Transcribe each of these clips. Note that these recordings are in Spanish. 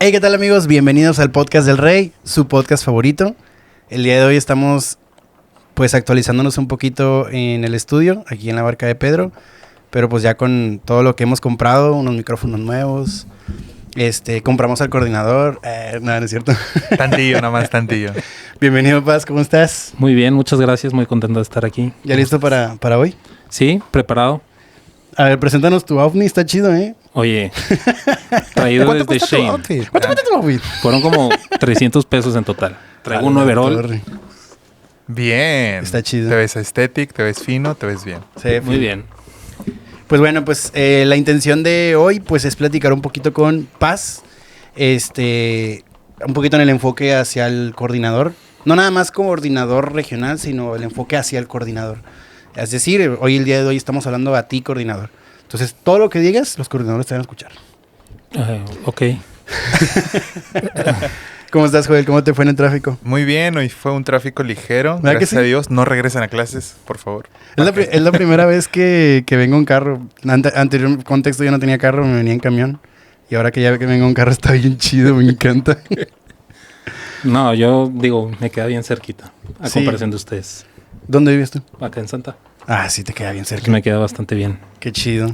Hey, ¿qué tal amigos? Bienvenidos al Podcast del Rey, su podcast favorito. El día de hoy estamos pues actualizándonos un poquito en el estudio, aquí en la Barca de Pedro, pero pues ya con todo lo que hemos comprado, unos micrófonos nuevos, compramos al coordinador, no es cierto. Tantillo, nada más tantillo. Bienvenido, Paz, ¿cómo estás? Muy bien, muchas gracias, muy contento de estar aquí. ¿Ya listo para hoy? Sí, preparado. A ver, preséntanos tu ovni, está chido, ¿eh? Oye, traído ¿Cuánto desde cuesta tu Shane. outfit? ¿Cuánto cuesta tu outfit? Fueron como 300 pesos en total. Traigo un overall. Torre. Bien. Está chido. Te ves aesthetic, te ves fino, te ves bien. Sí, Muy bien. Pues bueno, pues la intención de hoy pues es platicar un poquito con Paz, un poquito en el enfoque hacia el coordinador, no nada más coordinador regional, sino el enfoque hacia el coordinador. Es decir, hoy el día de hoy estamos hablando a ti, coordinador. Entonces, todo lo que digas, los coordinadores te van a escuchar. Ok. ¿Cómo estás, Joel? ¿Cómo te fue en el tráfico? Muy bien, hoy fue un tráfico ligero. ¿Verdad que Gracias sí? a Dios, no regresen a clases, por favor. Es la primera vez que vengo en carro. Anterior contexto yo no tenía carro, me venía en camión. Y ahora que ya que vengo en carro está bien chido, me encanta. No, yo digo, me queda bien cerquita. A Sí. comparación de ustedes. ¿Dónde vives tú? Acá en Santa. Ah, sí, te queda bien cerca. Me queda bastante bien. Qué chido.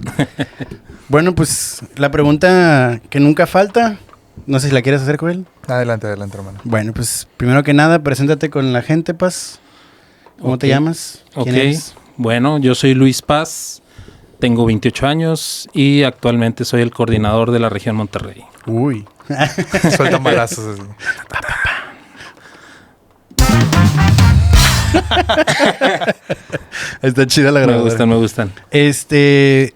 Bueno, pues la pregunta que nunca falta, no sé si la quieres hacer, Joel. Adelante, hermano. Bueno, pues primero que nada, preséntate con la gente, Paz. ¿Cómo te Ok. llamas? ¿Quién Ok, eres? bueno, yo soy Luis Paz, tengo 28 años y actualmente soy el coordinador de la región Monterrey. Uy. Sueltan balazos. Así. Está chida la Me grabadora. me gustan.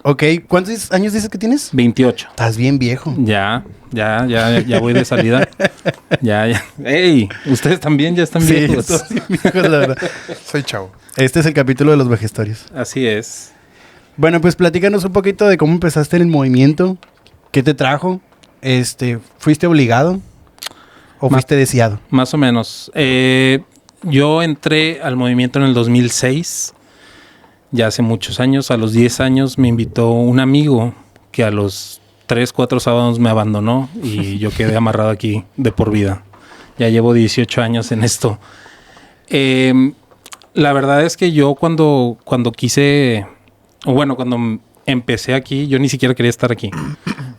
Ok, ¿cuántos años dices que tienes? 28. Estás bien viejo. Ya voy de salida. Ya. ¡Ey! Ustedes también ya están Sí, viejos. estás bien viejo, la verdad. Soy chavo. Este es el capítulo de los vejestorios. Así es. Bueno, pues platícanos un poquito de cómo empezaste en el movimiento. ¿Qué te trajo? ¿Fuiste obligado? ¿O fuiste deseado? Más o menos. Yo entré al movimiento en el 2006. Ya hace muchos años. A los 10 años me invitó un amigo que a los 3, 4 sábados me abandonó y yo quedé amarrado aquí de por vida. Ya llevo 18 años en esto. La verdad es que yo cuando quise, o bueno, cuando empecé aquí, yo ni siquiera quería estar aquí.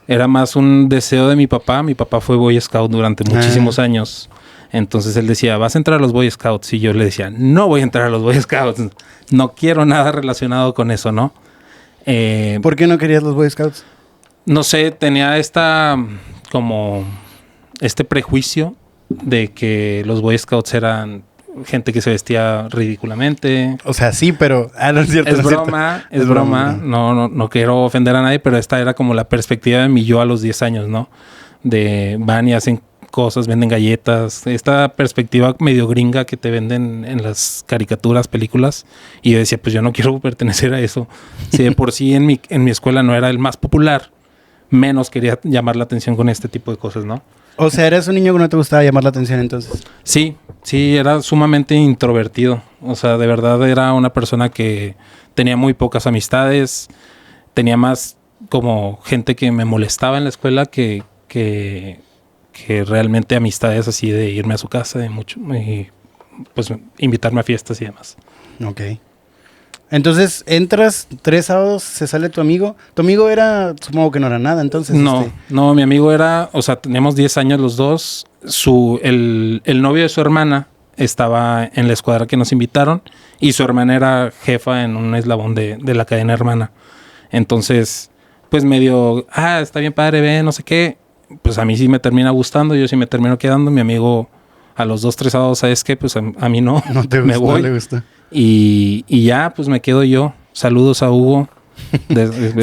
Era más un deseo de mi papá. Mi papá fue Boy Scout durante muchísimos años. Entonces él decía, ¿vas a entrar a los Boy Scouts? Y yo le decía, no voy a entrar a los Boy Scouts. No quiero nada relacionado con eso, ¿no? ¿Por qué no querías los Boy Scouts? No sé, tenía este prejuicio de que los Boy Scouts eran gente que se vestía ridículamente. O sea, sí, pero... no es cierto. Es no broma, cierto. es broma. No quiero ofender a nadie, pero esta era como la perspectiva de mi yo a los 10 años, ¿no? De van y hacen cosas, venden galletas. Esta perspectiva medio gringa que te venden en las caricaturas, películas. Y yo decía, pues yo no quiero pertenecer a eso. Si de por sí en mi escuela no era el más popular, menos quería llamar la atención con este tipo de cosas, ¿no? O sea, eres un niño que no te gustaba llamar la atención entonces. Sí, era sumamente introvertido. O sea, de verdad era una persona que tenía muy pocas amistades. Tenía más como gente que me molestaba en la escuela que realmente amistades así de irme a su casa y pues invitarme a fiestas y demás. Ok. Entonces, entras 3 sábados, se sale tu amigo. Tu amigo era, supongo que no era nada, entonces. No, mi amigo era, o sea, teníamos 10 años los dos. El novio de su hermana estaba en la escuadra que nos invitaron y su hermana era jefa en un eslabón de la cadena hermana. Entonces, pues medio, está bien padre, ve, no sé qué. Pues a mí sí me termina gustando, yo sí me termino quedando. Mi amigo a los 2, 3 sábados, ¿sabes qué? Pues a mí no. No te me gustó, voy. le gustó. Y ya, pues me quedo yo. Saludos a Hugo.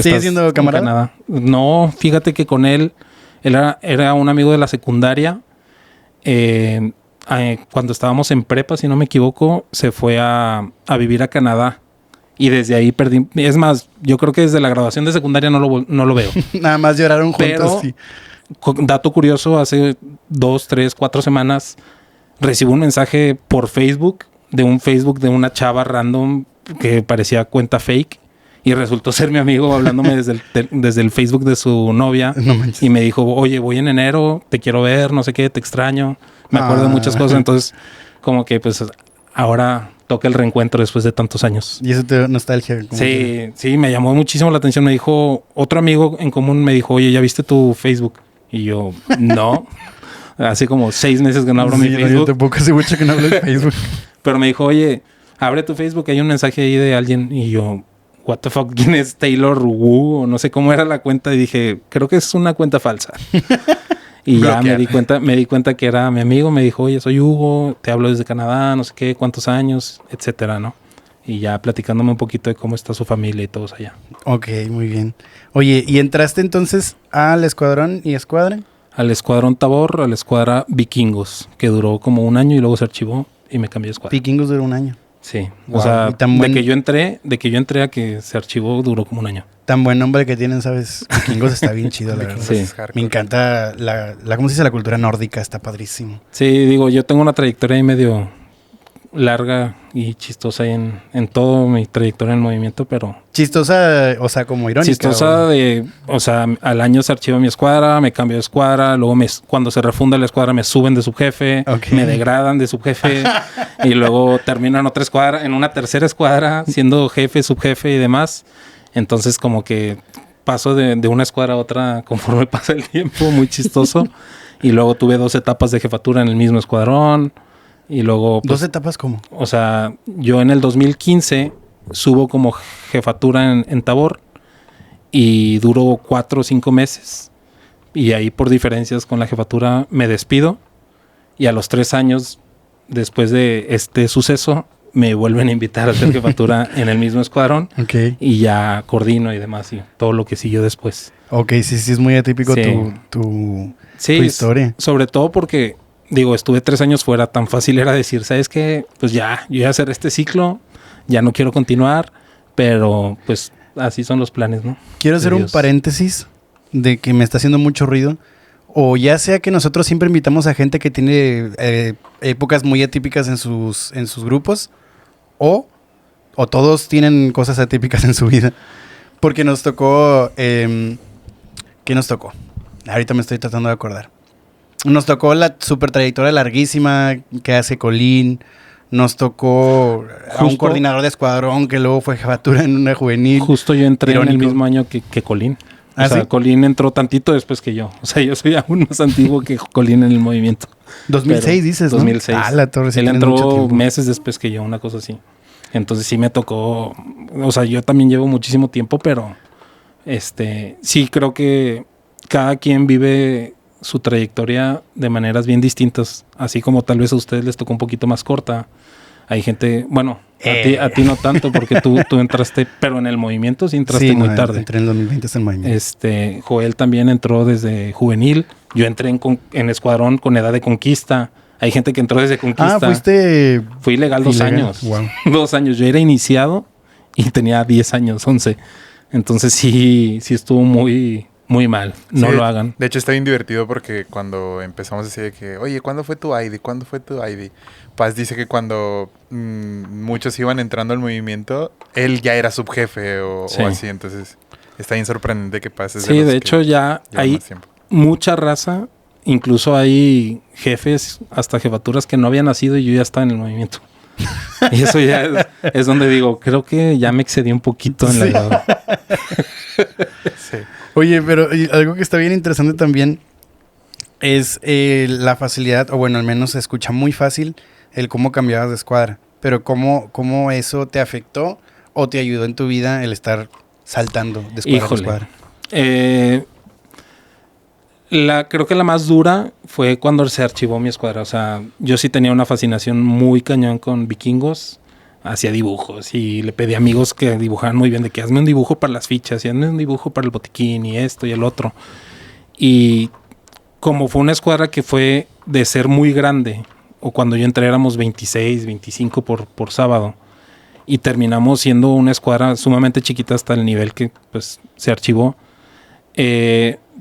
¿Sigue siendo camarada? Canadá. No, fíjate que con él era un amigo de la secundaria. Cuando estábamos en prepa, si no me equivoco, se fue a vivir a Canadá. Y desde ahí perdí. Es más, yo creo que desde la graduación de secundaria no lo veo. Nada más lloraron juntos. Pero, Sí. dato curioso, hace 2, 3, 4 semanas recibo un mensaje por Facebook de una chava random que parecía cuenta fake Y resultó ser mi amigo hablándome desde el Facebook de su novia. No manches. Y me dijo, oye, voy en enero, te quiero ver, no sé qué, te extraño. Me acuerdo de muchas cosas. Entonces, como que pues ahora toca el reencuentro después de tantos años. Y eso te da nostalgia. Como que- Sí, me llamó muchísimo la atención. Me dijo, otro amigo en común me dijo, oye, ¿ya viste tu Facebook? Y yo, no. Hace como 6 meses que no abro mi Sí, no, Facebook. yo tampoco hace mucho que no hablo de Facebook. Pero me dijo, oye, abre tu Facebook, hay un mensaje ahí de alguien. Y yo, what the fuck, ¿quién es Taylor Wu? O no sé cómo era la cuenta. Y dije, creo que es una cuenta falsa. Y ya me di cuenta que era mi amigo. Me dijo, oye, soy Hugo, te hablo desde Canadá, no sé qué, cuántos años, etcétera, ¿no? Y ya platicándome un poquito de cómo está su familia y todos allá. Ok, muy bien. Oye, ¿y entraste entonces al escuadrón y escuadra? Al escuadrón Tabor, a la escuadra Vikingos, que duró como 1 año y luego se archivó y me cambié de escuadra. Vikingos duró 1 año. Sí, Wow, o sea, y tan buen- de que yo entré a que se archivó duró como 1 año. Tan buen nombre que tienen, ¿sabes? Vikingos está bien chido, la verdad. Sí. Es hardcore. Me encanta ¿cómo se dice? La cultura nórdica, está padrísimo. Sí, digo, yo tengo una trayectoria ahí medio larga y chistosa ahí en todo mi trayectoria en movimiento, pero Chistosa, o sea, como irónica. chistosa o sea, al año se archiva mi escuadra, me cambio de escuadra, luego cuando se refunda la escuadra me suben de subjefe, Ok. me degradan de subjefe y luego termino en otra escuadra, en una tercera escuadra, siendo jefe, subjefe y demás. Entonces como que paso de una escuadra a otra conforme pasa el tiempo, muy chistoso. Y luego tuve 2 etapas de jefatura en el mismo escuadrón. Y luego, pues, 2 etapas, ¿cómo? o sea, yo en el 2015 subo como jefatura en Tabor y duró 4 o 5 meses. Y ahí por diferencias con la jefatura me despido. Y a los 3 años después de este suceso me vuelven a invitar a hacer jefatura en el mismo escuadrón. Ok. Y ya coordino y demás y todo lo que siguió después. Ok, sí, es muy atípico Sí. tu Sí, historia. sobre todo porque, digo, estuve 3 años fuera, tan fácil era decir, ¿sabes qué? Pues ya, yo voy a hacer este ciclo, ya no quiero continuar, pero pues así son los planes, ¿no? Quiero hacer un Dios. paréntesis de que me está haciendo mucho ruido. O ya sea que nosotros siempre invitamos a gente que tiene épocas muy atípicas en sus grupos, o todos tienen cosas atípicas en su vida. Porque nos tocó... ¿qué nos tocó? Ahorita me estoy tratando de acordar. Nos tocó la super trayectoria larguísima que hace Colín. Nos tocó a un Justo- coordinador de escuadrón que luego fue jefatura en una juvenil. Justo yo entré en el Irónico. mismo año que Colín. O ¿Ah, sea, sí? Colín entró tantito después que yo. O sea, yo soy aún más antiguo que Colín en el movimiento. 2006 Pero, dices, ¿no? 2006. Ah, la torre, sí Él tienes mucho entró tiempo. meses después que yo, una cosa así. Entonces sí me tocó, o sea, yo también llevo muchísimo tiempo, pero sí creo que cada quien vive su trayectoria de maneras bien distintas, así como tal vez a ustedes les tocó un poquito más corta. Hay gente, bueno, a ti no tanto porque tú entraste, pero en el movimiento sí entraste Sí, muy no, tarde. entré en el 2020 hasta el movimiento. Joel también entró desde juvenil. Yo entré en escuadrón con edad de conquista. Hay gente que entró desde conquista. Fuiste... Fui ilegal 2 ilegal. años. Wow. 2 años. Yo era iniciado y tenía 10 años, 11. Entonces sí estuvo muy, muy mal. No Sí, lo hagan. De hecho, está bien divertido porque cuando empezamos así de que, oye, ¿cuándo fue tu ID? ¿Cuándo fue tu ID? Paz dice que cuando muchos iban entrando al movimiento, él ya era subjefe o Sí. así. Entonces, está bien sorprendente que pases. Sí, de hecho ya hay más tiempo. mucha raza. Incluso hay jefes, hasta jefaturas que no habían nacido y yo ya estaba en el movimiento. Y eso ya es donde digo, creo que ya me excedí un poquito en la Sí. edad. Sí. Oye, pero algo que está bien interesante también es la facilidad, o bueno, al menos se escucha muy fácil el cómo cambiabas de escuadra. Pero cómo eso te afectó o te ayudó en tu vida el estar saltando de escuadra Híjole. a escuadra. Creo que la más dura fue cuando se archivó mi escuadra. O sea, yo sí tenía una fascinación muy cañón con vikingos. Hacía dibujos y le pedí a amigos que dibujaban muy bien de que hazme un dibujo para las fichas y hazme un dibujo para el botiquín y esto y el otro. Y como fue una escuadra que fue de ser muy grande, o cuando yo entré éramos 26, 25 por sábado, y terminamos siendo una escuadra sumamente chiquita hasta el nivel que pues se archivó.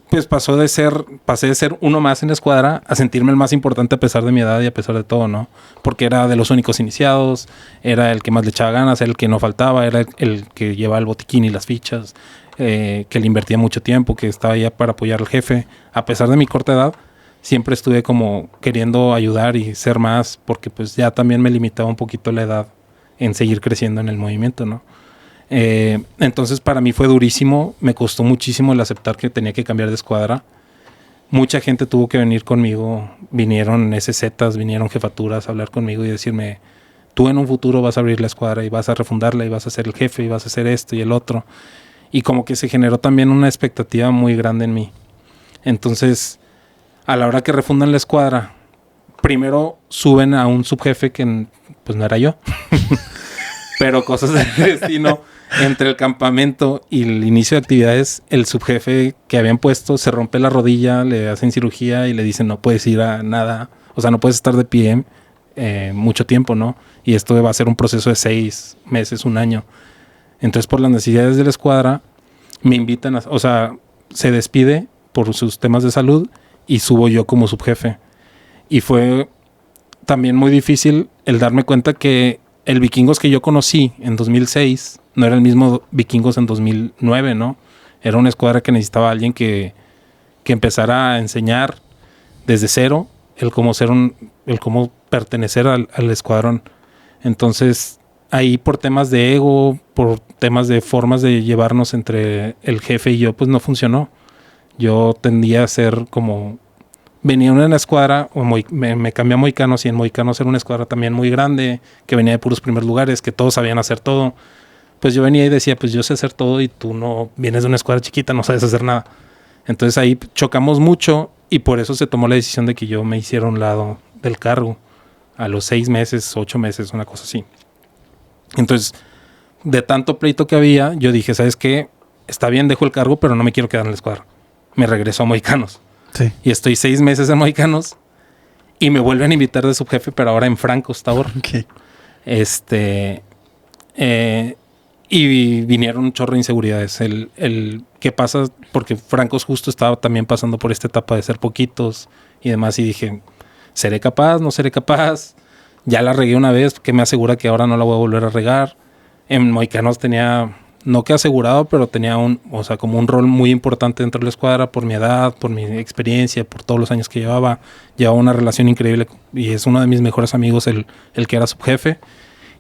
Pues pasé de ser uno más en la escuadra a sentirme el más importante a pesar de mi edad y a pesar de todo, ¿no? Porque era de los únicos iniciados, era el que más le echaba ganas, era el que no faltaba, era el que llevaba el botiquín y las fichas, que le invertía mucho tiempo, que estaba allá para apoyar al jefe. A pesar de mi corta edad, siempre estuve como queriendo ayudar y ser más, porque pues ya también me limitaba un poquito la edad en seguir creciendo en el movimiento, ¿no? Entonces para mí fue durísimo, me costó muchísimo el aceptar que tenía que cambiar de escuadra. Mucha gente tuvo que venir conmigo, vinieron SZs, vinieron jefaturas a hablar conmigo y decirme, tú en un futuro vas a abrir la escuadra y vas a refundarla y vas a ser el jefe y vas a hacer esto y el otro. Y como que se generó también una expectativa muy grande en mí. Entonces, a la hora que refundan la escuadra, primero suben a un subjefe que pues no era yo. Pero cosas del destino, entre el campamento y el inicio de actividades, el subjefe que habían puesto se rompe la rodilla, le hacen cirugía y le dicen no puedes ir a nada, o sea, no puedes estar de pie mucho tiempo, ¿no? Y esto va a ser un proceso de 6 meses, 1 año. Entonces, por las necesidades de la escuadra, me invitan o sea, se despide por sus temas de salud y subo yo como subjefe. Y fue también muy difícil el darme cuenta que el Vikingos que yo conocí en 2006 no era el mismo Vikingos en 2009, ¿no? Era una escuadra que necesitaba a alguien que empezara a enseñar desde cero el cómo pertenecer al escuadrón. Entonces, ahí por temas de ego, por temas de formas de llevarnos entre el jefe y yo, pues no funcionó. Yo tendía a ser como... Venía una escuadra, me cambié a Mohicanos y en Mohicanos era una escuadra también muy grande, que venía de puros primeros lugares, que todos sabían hacer todo. Pues yo venía y decía, pues yo sé hacer todo y tú no vienes de una escuadra chiquita, no sabes hacer nada. Entonces ahí chocamos mucho y por eso se tomó la decisión de que yo me hiciera a un lado del cargo a los 6 meses, 8 meses, una cosa así. Entonces, de tanto pleito que había, yo dije, ¿sabes qué? Está bien, dejo el cargo, pero no me quiero quedar en la escuadra. Me regreso a Mohicanos. Sí. Y estoy 6 meses en Mohicanos y me vuelven a invitar de subjefe, pero ahora en Francos Tower. Okay. Y vinieron un chorro de inseguridades. ¿Qué pasa? Porque Francos justo estaba también pasando por esta etapa de ser poquitos y demás. Y dije, ¿seré capaz? ¿No seré capaz? Ya la regué una vez, que me asegura que ahora no la voy a volver a regar. En Mohicanos tenía... No que asegurado, pero tenía como un rol muy importante dentro de la escuadra por mi edad, por mi experiencia, por todos los años que llevaba. Llevaba una relación increíble y es uno de mis mejores amigos el que era subjefe.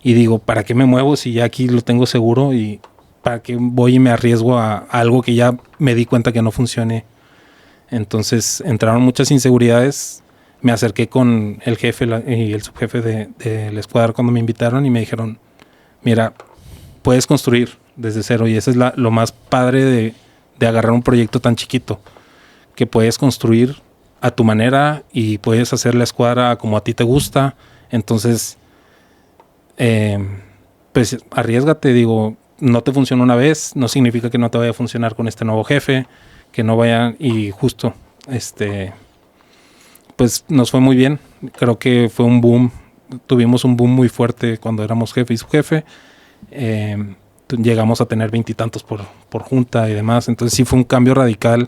Y digo, ¿para qué me muevo si ya aquí lo tengo seguro? ¿Y para qué voy y me arriesgo a algo que ya me di cuenta que no funcione? Entonces entraron muchas inseguridades. Me acerqué con el jefe y el subjefe de la escuadra cuando me invitaron y me dijeron, mira, puedes construir desde cero y eso es lo más padre de agarrar un proyecto tan chiquito, que puedes construir a tu manera y puedes hacer la escuadra como a ti te gusta. Entonces, pues arriésgate, digo, no te funciona una vez, no significa que no te vaya a funcionar con este nuevo jefe, que no vaya, y justo, pues nos fue muy bien, creo que fue un boom, tuvimos un boom muy fuerte cuando éramos jefe y subjefe. Llegamos a tener 20 y tantos por junta y demás. Entonces sí fue un cambio radical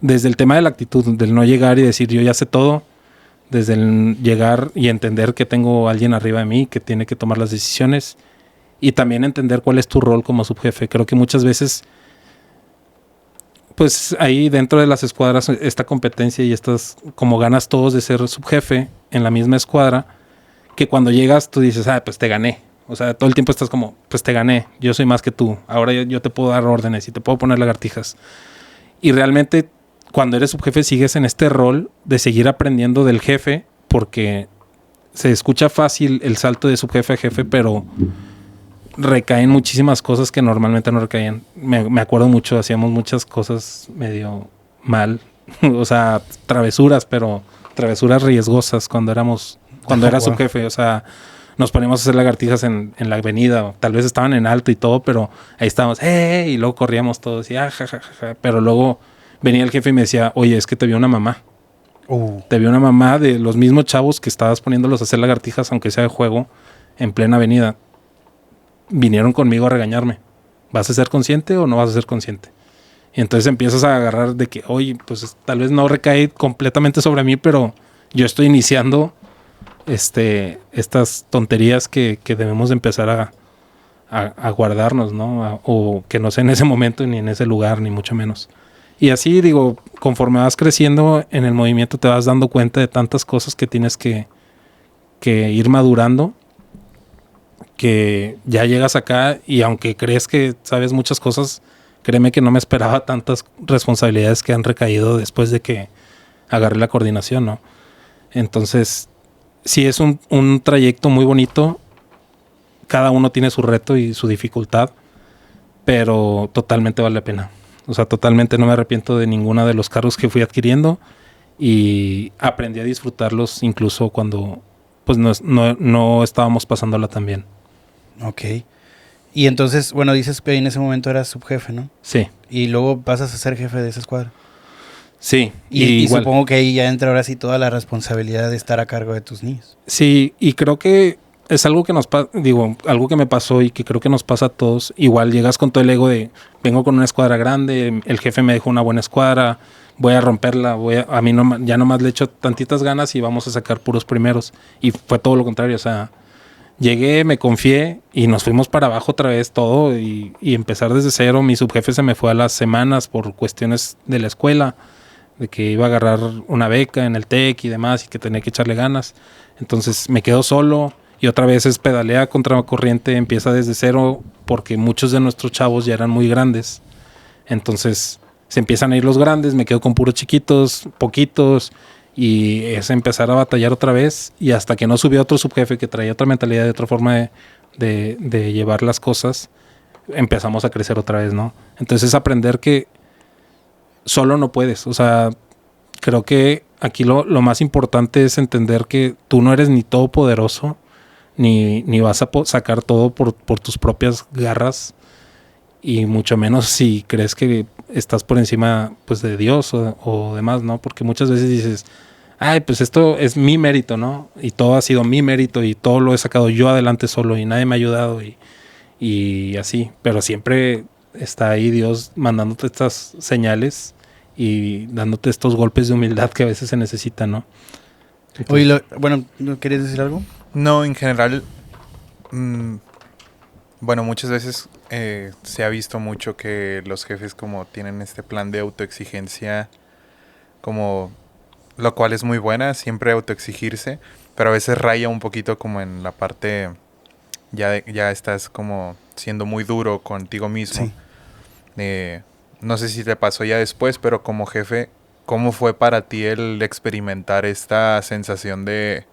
desde el tema de la actitud, del no llegar y decir yo ya sé todo, desde el llegar y entender que tengo a alguien arriba de mí que tiene que tomar las decisiones y también entender cuál es tu rol como subjefe. Creo que muchas veces pues ahí dentro de las escuadras esta competencia y estas como ganas todos de ser subjefe en la misma escuadra, que cuando llegas tú dices, pues te gané. O sea, todo el tiempo estás como, pues te gané, yo soy más que tú, ahora yo te puedo dar órdenes y te puedo poner lagartijas. Y realmente cuando eres subjefe sigues en este rol de seguir aprendiendo del jefe, porque se escucha fácil el salto de subjefe a jefe, pero recaen muchísimas cosas que normalmente no recaían. Me acuerdo mucho, hacíamos muchas cosas medio mal, o sea, travesuras, pero travesuras riesgosas cuando era subjefe, o sea... Nos poníamos a hacer lagartijas en la avenida. Tal vez estaban en alto y todo, pero ahí estábamos. Y luego corríamos todos. Y ja. Pero luego venía el jefe y me decía, oye, es que te vio una mamá. Te vio una mamá de los mismos chavos que estabas poniéndolos a hacer lagartijas, aunque sea de juego, en plena avenida. Vinieron conmigo a regañarme. ¿Vas a ser consciente o no vas a ser consciente? Y entonces empiezas a agarrar de que, oye, pues tal vez no recae completamente sobre mí, pero yo estoy iniciando estas tonterías que debemos de empezar a guardarnos, ¿no? O que no sea en ese momento ni en ese lugar, ni mucho menos. Y así, digo, conforme vas creciendo en el movimiento te vas dando cuenta de tantas cosas que tienes que ir madurando, que ya llegas acá y aunque crees que sabes muchas cosas, créeme que no me esperaba tantas responsabilidades que han recaído después de que agarré la coordinación, ¿no? Entonces, sí es un trayecto muy bonito. Cada uno tiene su reto y su dificultad, pero totalmente vale la pena. O sea, totalmente no me arrepiento de ninguno de los cargos que fui adquiriendo y aprendí a disfrutarlos incluso cuando pues no estábamos pasándola tan bien. Ok. Y entonces, bueno, dices que en ese momento eras subjefe, ¿no? Sí. Y luego pasas a ser jefe de esa escuadra. Sí. Y igual. supongo que ahí ya entra ahora sí toda la responsabilidad de estar a cargo de tus niños. Sí, y creo que es algo que algo que me pasó y que creo que nos pasa a todos. Igual llegas con todo el ego de, vengo con una escuadra grande, el jefe me dejó una buena escuadra, voy a romperla, a mí ya nomás le echo tantitas ganas y vamos a sacar puros primeros. Y fue todo lo contrario, o sea, llegué, me confié y nos fuimos para abajo otra vez todo y empezar desde cero. Mi subjefe se me fue a las semanas por cuestiones de la escuela, de que iba a agarrar una beca en el TEC y demás y que tenía que echarle ganas. Entonces me quedo solo y otra vez es pedalea contra corriente, empieza desde cero porque muchos de nuestros chavos ya eran muy grandes. Entonces se empiezan a ir los grandes, me quedo con puros chiquitos, poquitos, y es empezar a batallar otra vez y hasta que no subió otro subjefe que traía otra mentalidad y otra forma de llevar las cosas, empezamos a crecer otra vez, ¿no? Entonces es aprender que solo no puedes, o sea, creo que aquí lo más importante es entender que tú no eres ni todopoderoso, ni vas a sacar todo por tus propias garras, y mucho menos si crees que estás por encima pues de Dios o demás, ¿no? Porque muchas veces dices, ay, pues esto es mi mérito, ¿no? Y todo ha sido mi mérito y todo lo he sacado yo adelante solo y nadie me ha ayudado y así. Pero siempre está ahí Dios mandándote estas señales y dándote estos golpes de humildad que a veces se necesitan, ¿no? Entonces, Oye, bueno, ¿no querías decir algo? No, en general, bueno, muchas veces se ha visto mucho que los jefes como tienen este plan de autoexigencia, como lo cual es muy buena, siempre autoexigirse, pero a veces raya un poquito como en la parte, ya estás como siendo muy duro contigo mismo. Sí. No sé si te pasó ya después, pero como jefe, ¿cómo fue para ti el experimentar esta sensación de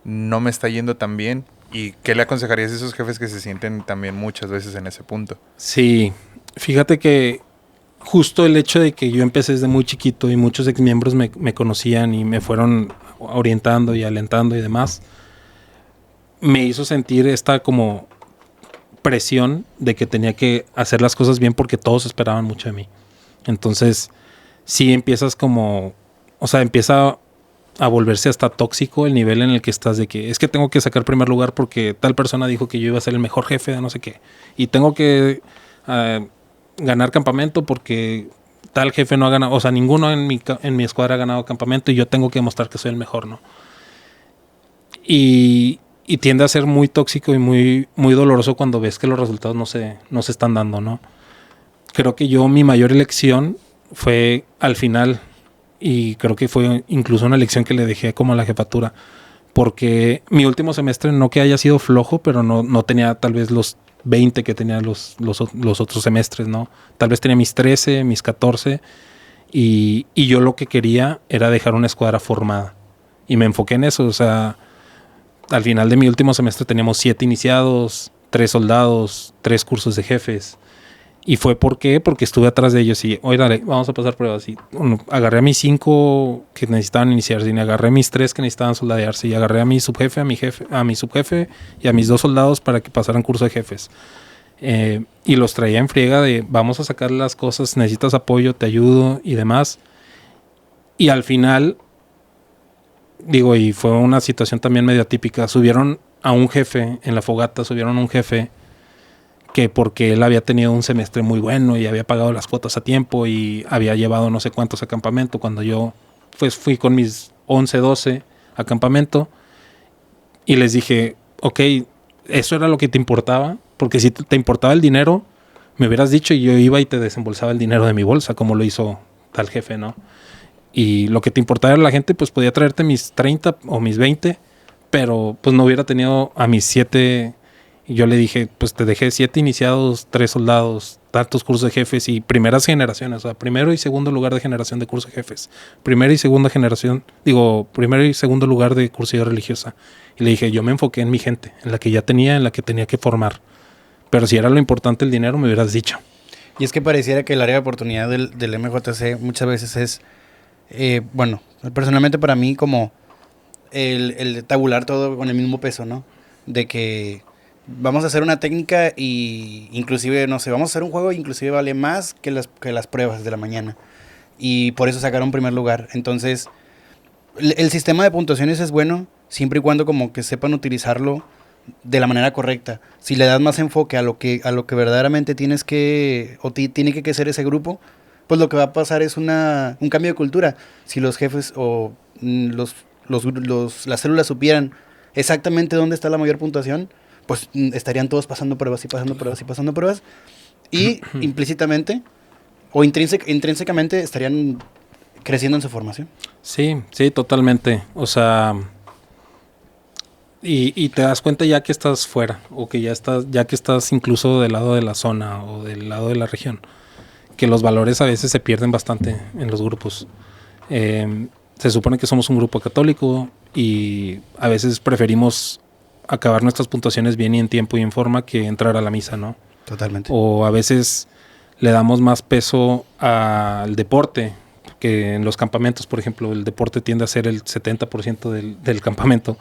no me está yendo tan bien? ¿Y qué le aconsejarías a esos jefes que se sienten también muchas veces en ese punto? sí, fíjate que justo el hecho de que yo empecé desde muy chiquito y muchos exmiembros me conocían y me fueron orientando y alentando y demás, me hizo sentir esta como presión de que tenía que hacer las cosas bien porque todos esperaban mucho de mí. Entonces, sí empiezas como, o sea, empieza a volverse hasta tóxico el nivel en el que estás de que es que tengo que sacar primer lugar porque tal persona dijo que yo iba a ser el mejor jefe de no sé qué. Y tengo que ganar campamento porque tal jefe no ha ganado, o sea, ninguno en mi escuadra ha ganado campamento y yo tengo que demostrar que soy el mejor, ¿no? Y tiende a ser muy tóxico y muy, muy doloroso cuando ves que los resultados no se están dando, ¿no? Creo que mi mayor elección fue al final, y creo que fue incluso una elección que le dejé como a la jefatura, porque mi último semestre no que haya sido flojo, pero no tenía tal vez los 20 que tenían los otros semestres, ¿no? Tal vez tenía mis 13, mis 14, y yo lo que quería era dejar una escuadra formada. Y me enfoqué en eso, o sea, al final de mi último semestre teníamos 7 iniciados, 3 soldados, 3 cursos de jefes. ¿Y fue por qué? Porque estuve atrás de ellos y, oye, dale, vamos a pasar pruebas. Y agarré a mis 5 que necesitaban iniciarse, y agarré a mis 3 que necesitaban soldadearse, y agarré a mi subjefe, a mi subjefe y a mis 2 soldados para que pasaran curso de jefes. Y los traía en friega de, vamos a sacar las cosas, necesitas apoyo, te ayudo y demás. Y al final, digo, y fue una situación también medio atípica, subieron a un jefe en la fogata, subieron a un jefe que porque él había tenido un semestre muy bueno y había pagado las cuotas a tiempo y había llevado no sé cuántos a campamento, cuando yo pues fui con mis 11, 12 a campamento y les dije, ok, ¿eso era lo que te importaba? Porque si te importaba el dinero, me hubieras dicho y yo iba y te desembolsaba el dinero de mi bolsa, como lo hizo tal jefe, ¿no? Y lo que te importaba era la gente, pues podía traerte mis 30 o mis 20, pero pues no hubiera tenido a mis 7. Y yo le dije, pues te dejé 7 iniciados, 3 soldados, tantos cursos de jefes y primeras generaciones, o sea, primero y segundo lugar de generación de cursos de jefes, primero y segundo lugar de cursillo religiosa. Y le dije, yo me enfoqué en mi gente, en la que ya tenía, en la que tenía que formar. Pero si era lo importante el dinero, me hubieras dicho. Y es que pareciera que el área de oportunidad del MJC muchas veces es, bueno, personalmente para mí como el tabular todo con el mismo peso, ¿no? De que vamos a hacer una técnica y inclusive, no sé, vamos a hacer un juego e inclusive vale más que las pruebas de la mañana. Y por eso sacaron primer lugar. Entonces, el sistema de puntuaciones es bueno siempre y cuando como que sepan utilizarlo de la manera correcta. Si le das más enfoque a lo que verdaderamente tienes que, o tiene que ser ese grupo, pues lo que va a pasar es un cambio de cultura. Si los jefes o las células supieran exactamente dónde está la mayor puntuación, pues estarían todos pasando pruebas y pasando pruebas y pasando pruebas. Y implícitamente o intrínsecamente estarían creciendo en su formación. Sí, totalmente. O sea, y te das cuenta ya que estás fuera, o que ya que estás incluso del lado de la zona o del lado de la región, que los valores a veces se pierden bastante en los grupos. Se supone que somos un grupo católico y a veces preferimos acabar nuestras puntuaciones bien y en tiempo y en forma que entrar a la misa, ¿no? Totalmente. O a veces le damos más peso al deporte, que en los campamentos, por ejemplo, el deporte tiende a ser el 70% del campamento.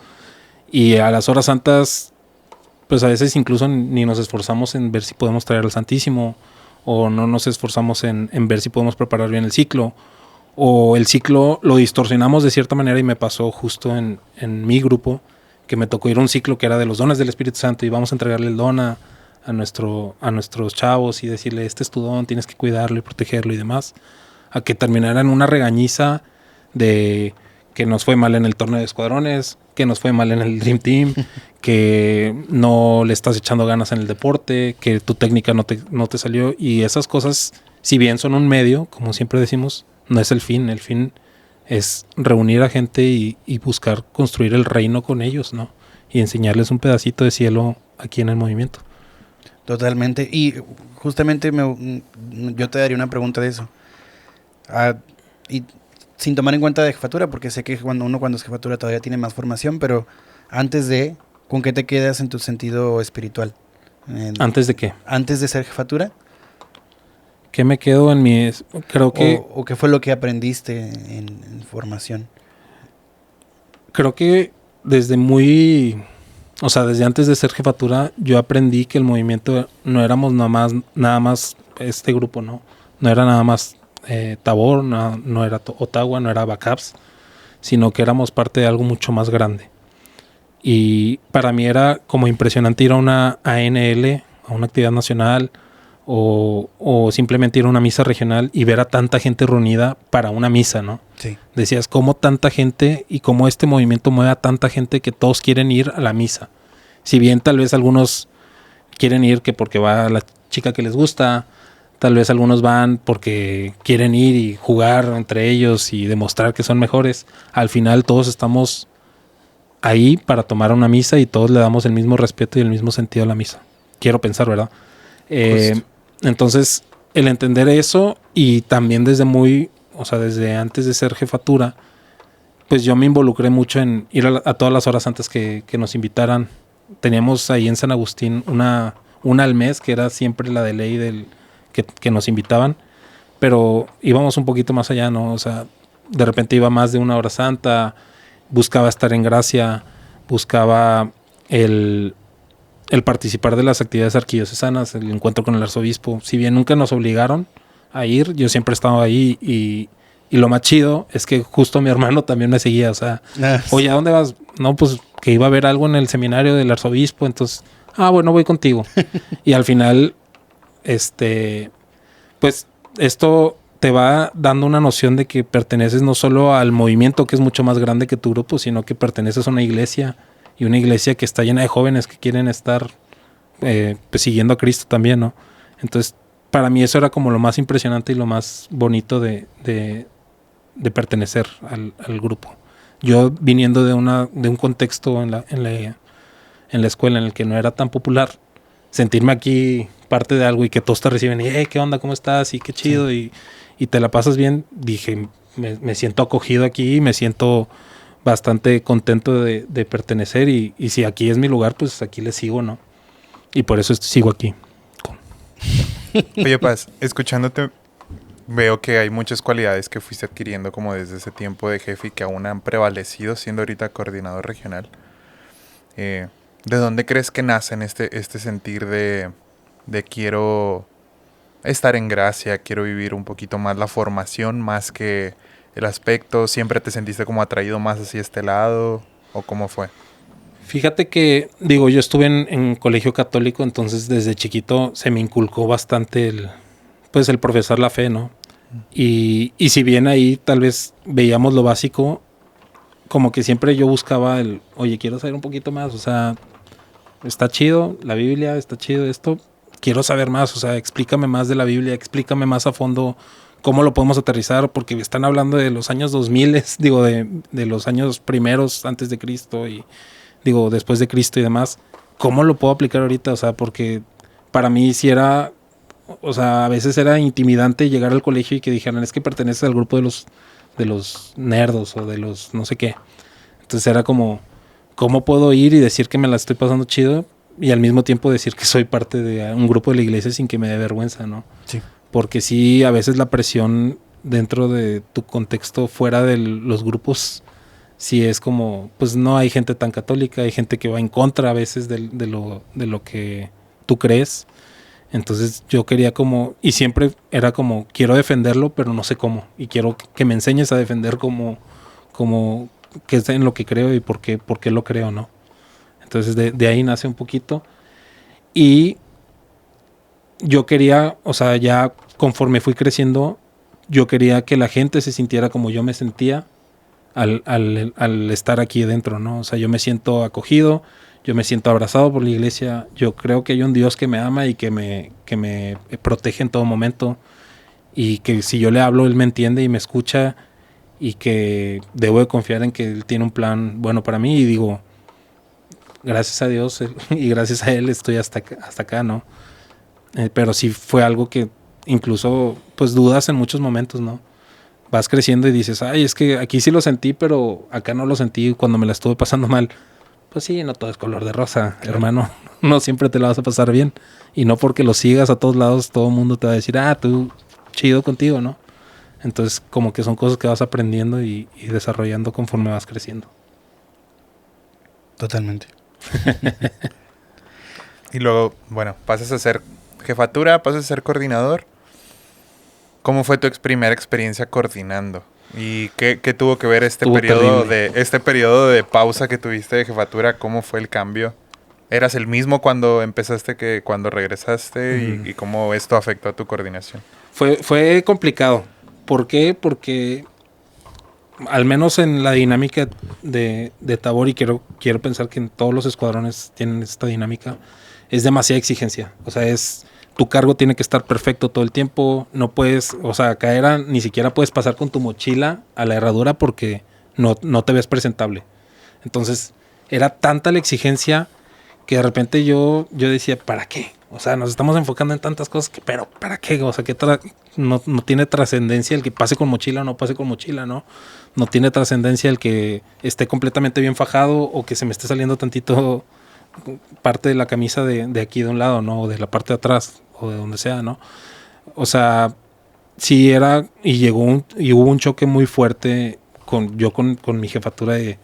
Y a las horas santas, pues a veces incluso ni nos esforzamos en ver si podemos traer al Santísimo, o no nos esforzamos en ver si podemos preparar bien el ciclo, o el ciclo lo distorsionamos de cierta manera, y me pasó justo en mi grupo, que me tocó ir a un ciclo que era de los dones del Espíritu Santo y vamos a entregarle el don a nuestros chavos y decirle, este es tu don, tienes que cuidarlo y protegerlo y demás, a que terminara en una regañiza de que nos fue mal en el torneo de escuadrones, que nos fue mal en el Dream Team, que no le estás echando ganas en el deporte, que tu técnica no te salió. Y esas cosas, si bien son un medio, como siempre decimos, no es el fin. El fin es reunir a gente y buscar construir el reino con ellos, ¿no? Y enseñarles un pedacito de cielo aquí en el movimiento. Totalmente. Y justamente yo te daría una pregunta de eso. Y sin tomar en cuenta de jefatura, porque sé que cuando es jefatura todavía tiene más formación, pero antes de, ¿con qué te quedas en tu sentido espiritual? ¿Antes de qué? Antes de ser jefatura. ¿Qué me quedo en mi...? Creo que... ¿O qué fue lo que aprendiste en formación? Creo que desde antes de ser jefatura, yo aprendí que el movimiento no éramos nada más este grupo, ¿no? No era nada más Tabor, no era Ottawa, no era Backups, sino que éramos parte de algo mucho más grande. Y para mí era como impresionante ir a una ANL, a una actividad nacional, o simplemente ir a una misa regional y ver a tanta gente reunida para una misa, ¿no? Sí. Decías, cómo tanta gente y cómo este movimiento mueve a tanta gente que todos quieren ir a la misa. Si bien tal vez algunos quieren ir que porque va la chica que les gusta, tal vez algunos van porque quieren ir y jugar entre ellos y demostrar que son mejores, al final todos estamos ahí para tomar una misa y todos le damos el mismo respeto y el mismo sentido a la misa. Quiero pensar, ¿verdad? Entonces, el entender eso y también desde antes de ser jefatura, pues yo me involucré mucho en ir a todas las horas antes que nos invitaran. Teníamos ahí en San Agustín una al mes, que era siempre la de ley que nos invitaban, pero íbamos un poquito más allá, ¿no? O sea, de repente iba más de una hora santa, buscaba estar en gracia, buscaba el participar de las actividades arquidiocesanas, el encuentro con el arzobispo. Si bien nunca nos obligaron a ir, yo siempre estaba ahí y lo más chido es que justo mi hermano también me seguía, o sea, oye, ¿a dónde vas? No, pues que iba a haber algo en el seminario del arzobispo, entonces bueno, voy contigo. Y al final, pues esto te va dando una noción de que perteneces no solo al movimiento, que es mucho más grande que tu grupo, sino que perteneces a una iglesia, y una iglesia que está llena de jóvenes que quieren estar pues siguiendo a Cristo también, ¿no? Entonces, para mí eso era como lo más impresionante y lo más bonito de pertenecer al grupo. Yo viniendo de un contexto en la escuela en el que no era tan popular, sentirme aquí parte de algo y que todos te reciben y ¿qué onda? ¿Cómo estás? Y qué chido, sí. y te la pasas bien, dije, me siento acogido aquí y me siento bastante contento de pertenecer y si aquí es mi lugar, pues aquí le sigo, ¿no? Y por eso sigo aquí. Oye, Paz, escuchándote veo que hay muchas cualidades que fuiste adquiriendo como desde ese tiempo de jefe y que aún han prevalecido siendo ahorita coordinador regional. ¿De dónde crees que nacen este sentir de quiero estar en gracia, quiero vivir un poquito más la formación más que el aspecto? ¿Siempre te sentiste como atraído más hacia este lado o cómo fue? Fíjate que, digo, yo estuve en colegio católico, entonces desde chiquito se me inculcó bastante el profesar la fe, ¿no? Y si bien ahí tal vez veíamos lo básico, como que siempre yo buscaba oye, quiero saber un poquito más, o sea, está chido la Biblia, está chido esto, quiero saber más, o sea, explícame más de la Biblia, explícame más a fondo cómo lo podemos aterrizar, porque están hablando de los años 2000, digo, de los años primeros antes de Cristo y digo, después de Cristo y demás, ¿cómo lo puedo aplicar ahorita? O sea, porque para mí sí era, o sea, a veces era intimidante llegar al colegio y que dijeran, es que perteneces al grupo de los nerdos o de los no sé qué. Entonces era como, ¿cómo puedo ir y decir que me la estoy pasando chido y al mismo tiempo decir que soy parte de un grupo de la iglesia sin que me dé vergüenza, ¿no? Sí. Porque sí, a veces la presión dentro de tu contexto fuera de los grupos, sí es como, pues no hay gente tan católica, hay gente que va en contra a veces de lo que tú crees. Entonces yo quería como, y siempre era como, quiero defenderlo, pero no sé cómo. Y quiero que me enseñes a defender como que es en lo que creo y por qué lo creo, ¿no? Entonces de ahí nace un poquito. Y yo quería, o sea, ya conforme fui creciendo, yo quería que la gente se sintiera como yo me sentía al estar aquí dentro, ¿no? O sea, yo me siento acogido, yo me siento abrazado por la iglesia, yo creo que hay un Dios que me ama y que me protege en todo momento y que si yo le hablo, Él me entiende y me escucha y que debo de confiar en que Él tiene un plan bueno para mí y digo, gracias a Dios y gracias a Él estoy hasta acá, ¿no? Pero sí fue algo que incluso pues dudas en muchos momentos, ¿no? Vas creciendo y dices, ay, es que aquí sí lo sentí, pero acá no lo sentí cuando me la estuve pasando mal. Pues sí, no todo es color de rosa, claro, hermano. No siempre te la vas a pasar bien. Y no porque lo sigas a todos lados, todo el mundo te va a decir, tú, chido contigo, ¿no? Entonces, como que son cosas que vas aprendiendo y desarrollando conforme vas creciendo. Totalmente. Y luego, bueno, pasas a ser jefatura, pasas a ser coordinador. ¿Cómo fue tu primera experiencia coordinando? ¿Y qué tuvo que ver este periodo de pausa que tuviste de jefatura? ¿Cómo fue el cambio? ¿Eras el mismo cuando empezaste que cuando regresaste? ¿Y cómo esto afectó a tu coordinación? Fue complicado. ¿Por qué? Porque al menos en la dinámica de Tabor, y quiero pensar que en todos los escuadrones tienen esta dinámica, es demasiada exigencia. O sea, tu cargo tiene que estar perfecto todo el tiempo. No puedes, o sea, ni siquiera puedes pasar con tu mochila a la herradura porque no te ves presentable. Entonces, era tanta la exigencia que de repente yo decía, ¿para qué? O sea, nos estamos enfocando en tantas cosas, pero ¿para qué? O sea, que no tiene trascendencia el que pase con mochila o no pase con mochila, ¿no? No tiene trascendencia el que esté completamente bien fajado o que se me esté saliendo tantito parte de la camisa de aquí de un lado, ¿no? O de la parte de atrás o de donde sea, ¿no? O sea, sí era, y hubo un choque muy fuerte con mi jefatura de,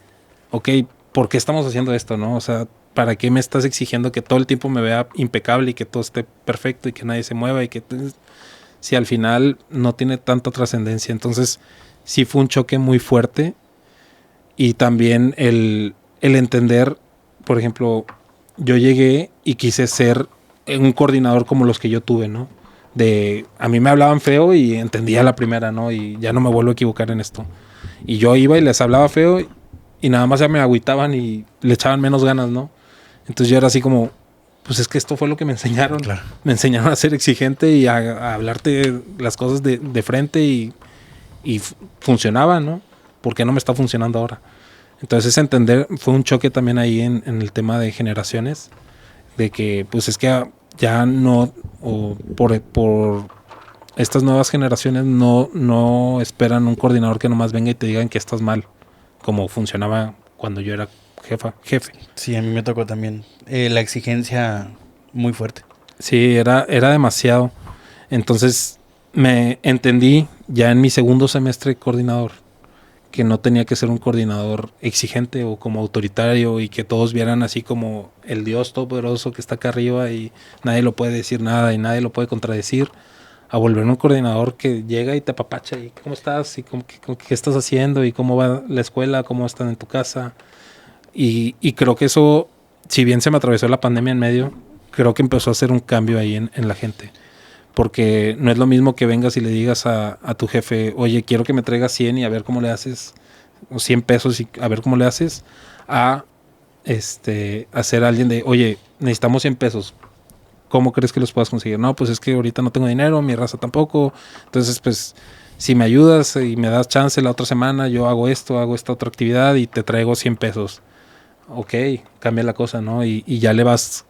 ok, ¿por qué estamos haciendo esto, no? O sea, ¿para qué me estás exigiendo que todo el tiempo me vea impecable y que todo esté perfecto y que nadie se mueva y que si al final no tiene tanta trascendencia? Entonces, sí fue un choque muy fuerte y también el entender, por ejemplo, yo llegué y quise ser un coordinador como los que yo tuve, ¿no? A mí me hablaban feo y entendía la primera, ¿no? Y ya no me vuelvo a equivocar en esto. Y yo iba y les hablaba feo y nada más ya me agüitaban y le echaban menos ganas, ¿no? Entonces yo era así como, pues es que esto fue lo que me enseñaron. Claro. Me enseñaron a ser exigente y a hablarte las cosas de frente y funcionaba, ¿no? ¿Por qué no me está funcionando ahora? Entonces entender, fue un choque también ahí en el tema de generaciones, de que pues es que ya no, o por estas nuevas generaciones no esperan un coordinador que nomás venga y te digan que estás mal, como funcionaba cuando yo era jefe. Sí, a mí me tocó también la exigencia muy fuerte. Sí, era demasiado. Entonces me entendí ya en mi segundo semestre de coordinador que no tenía que ser un coordinador exigente o como autoritario y que todos vieran así como el Dios todopoderoso que está acá arriba y nadie lo puede decir nada y nadie lo puede contradecir, a volver un coordinador que llega y te apapacha y ¿cómo estás? Y ¿qué estás haciendo? Y ¿cómo va la escuela? ¿Cómo están en tu casa? Y creo que eso, si bien se me atravesó la pandemia en medio, creo que empezó a hacer un cambio ahí en la gente. Porque no es lo mismo que vengas y le digas a tu jefe, oye, quiero que me traigas 100 y a ver cómo le haces, o 100 pesos y a ver cómo le haces, a hacer a alguien de, oye, necesitamos 100 pesos, ¿cómo crees que los puedas conseguir? No, pues es que ahorita no tengo dinero, mi raza tampoco, entonces pues si me ayudas y me das chance la otra semana, yo hago esto, hago esta otra actividad y te traigo 100 pesos. Ok, cambia la cosa, ¿no? Y ya le vas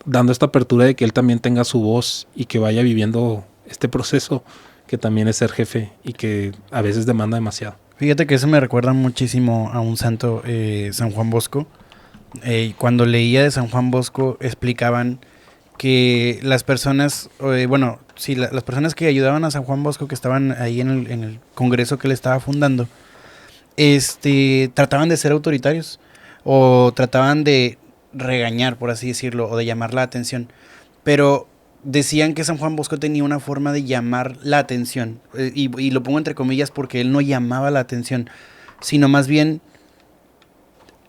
dando esta apertura de que él también tenga su voz y que vaya viviendo este proceso que también es ser jefe y que a veces demanda demasiado. Fíjate que eso me recuerda muchísimo a un santo, San Juan Bosco. Cuando leía de San Juan Bosco explicaban que las personas, las personas que ayudaban a San Juan Bosco, que estaban ahí en el congreso que él estaba fundando, trataban de ser autoritarios o trataban de regañar, por así decirlo, o de llamar la atención. Pero decían que San Juan Bosco tenía una forma de llamar la atención. Y lo pongo entre comillas porque él no llamaba la atención, sino más bien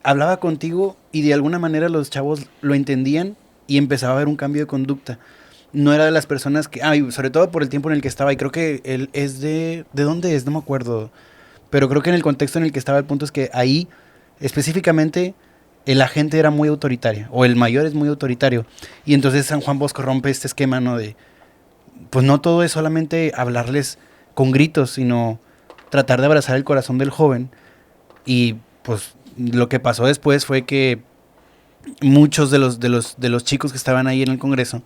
hablaba contigo y de alguna manera los chavos lo entendían y empezaba a haber un cambio de conducta. No era de las personas que... y sobre todo por el tiempo en el que estaba. Y creo que él es ¿de dónde es? No me acuerdo. Pero creo que en el contexto en el que estaba el punto es que ahí específicamente la gente era muy autoritaria, o el mayor es muy autoritario, y entonces San Juan Bosco rompe este esquema, ¿no? De, pues no todo es solamente hablarles con gritos, sino tratar de abrazar el corazón del joven, y pues lo que pasó después fue que muchos de los chicos que estaban ahí en el Congreso,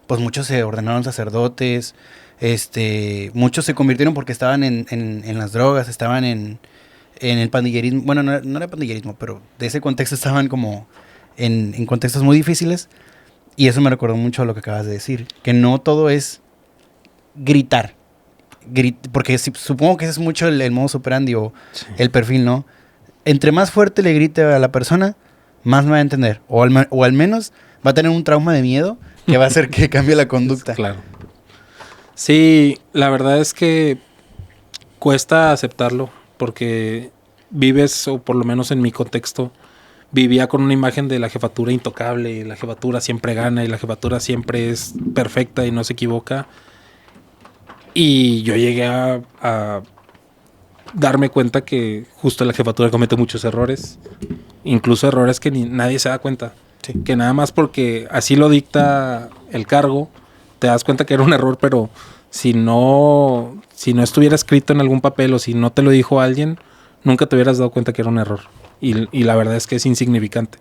pues muchos se ordenaron sacerdotes, muchos se convirtieron porque estaban en las drogas, estaban en el pandillerismo, bueno, no era pandillerismo, pero de ese contexto estaban como en contextos muy difíciles, y eso me recordó mucho a lo que acabas de decir, que no todo es gritar, porque supongo que ese es mucho el modus operandi o sí, el perfil, ¿no? Entre más fuerte le grite a la persona, más me va a entender, o al menos va a tener un trauma de miedo que va a hacer que cambie la conducta. Claro. Sí, la verdad es que cuesta aceptarlo, porque vives, o por lo menos en mi contexto, vivía con una imagen de la jefatura intocable, y la jefatura siempre gana, y la jefatura siempre es perfecta y no se equivoca. Y yo llegué a darme cuenta que justo la jefatura comete muchos errores, incluso errores que nadie se da cuenta. Sí. Que nada más porque así lo dicta el cargo, te das cuenta que era un error, pero si no estuviera escrito en algún papel o si no te lo dijo alguien, nunca te hubieras dado cuenta que era un error. Y la verdad es que es insignificante.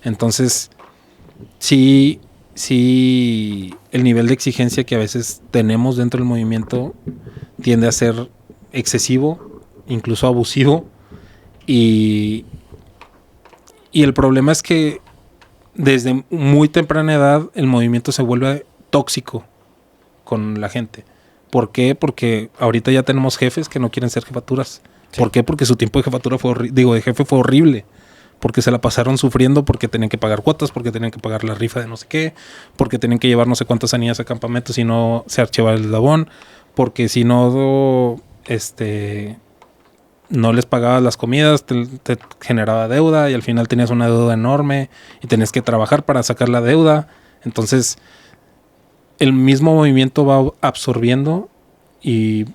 Entonces, sí, el nivel de exigencia que a veces tenemos dentro del movimiento tiende a ser excesivo, incluso abusivo. Y el problema es que desde muy temprana edad el movimiento se vuelve tóxico con la gente. ¿Por qué? Porque ahorita ya tenemos jefes que no quieren ser jefaturas. Sí. ¿Por qué? Porque su tiempo de jefatura de jefe fue horrible. Porque se la pasaron sufriendo porque tenían que pagar cuotas, porque tenían que pagar la rifa de no sé qué, porque tenían que llevar no sé cuántas anillas a campamentos si no se archivaba el eslabón, porque si no no les pagabas las comidas, te generaba deuda y al final tenías una deuda enorme y tenías que trabajar para sacar la deuda. Entonces, el mismo movimiento va absorbiendo y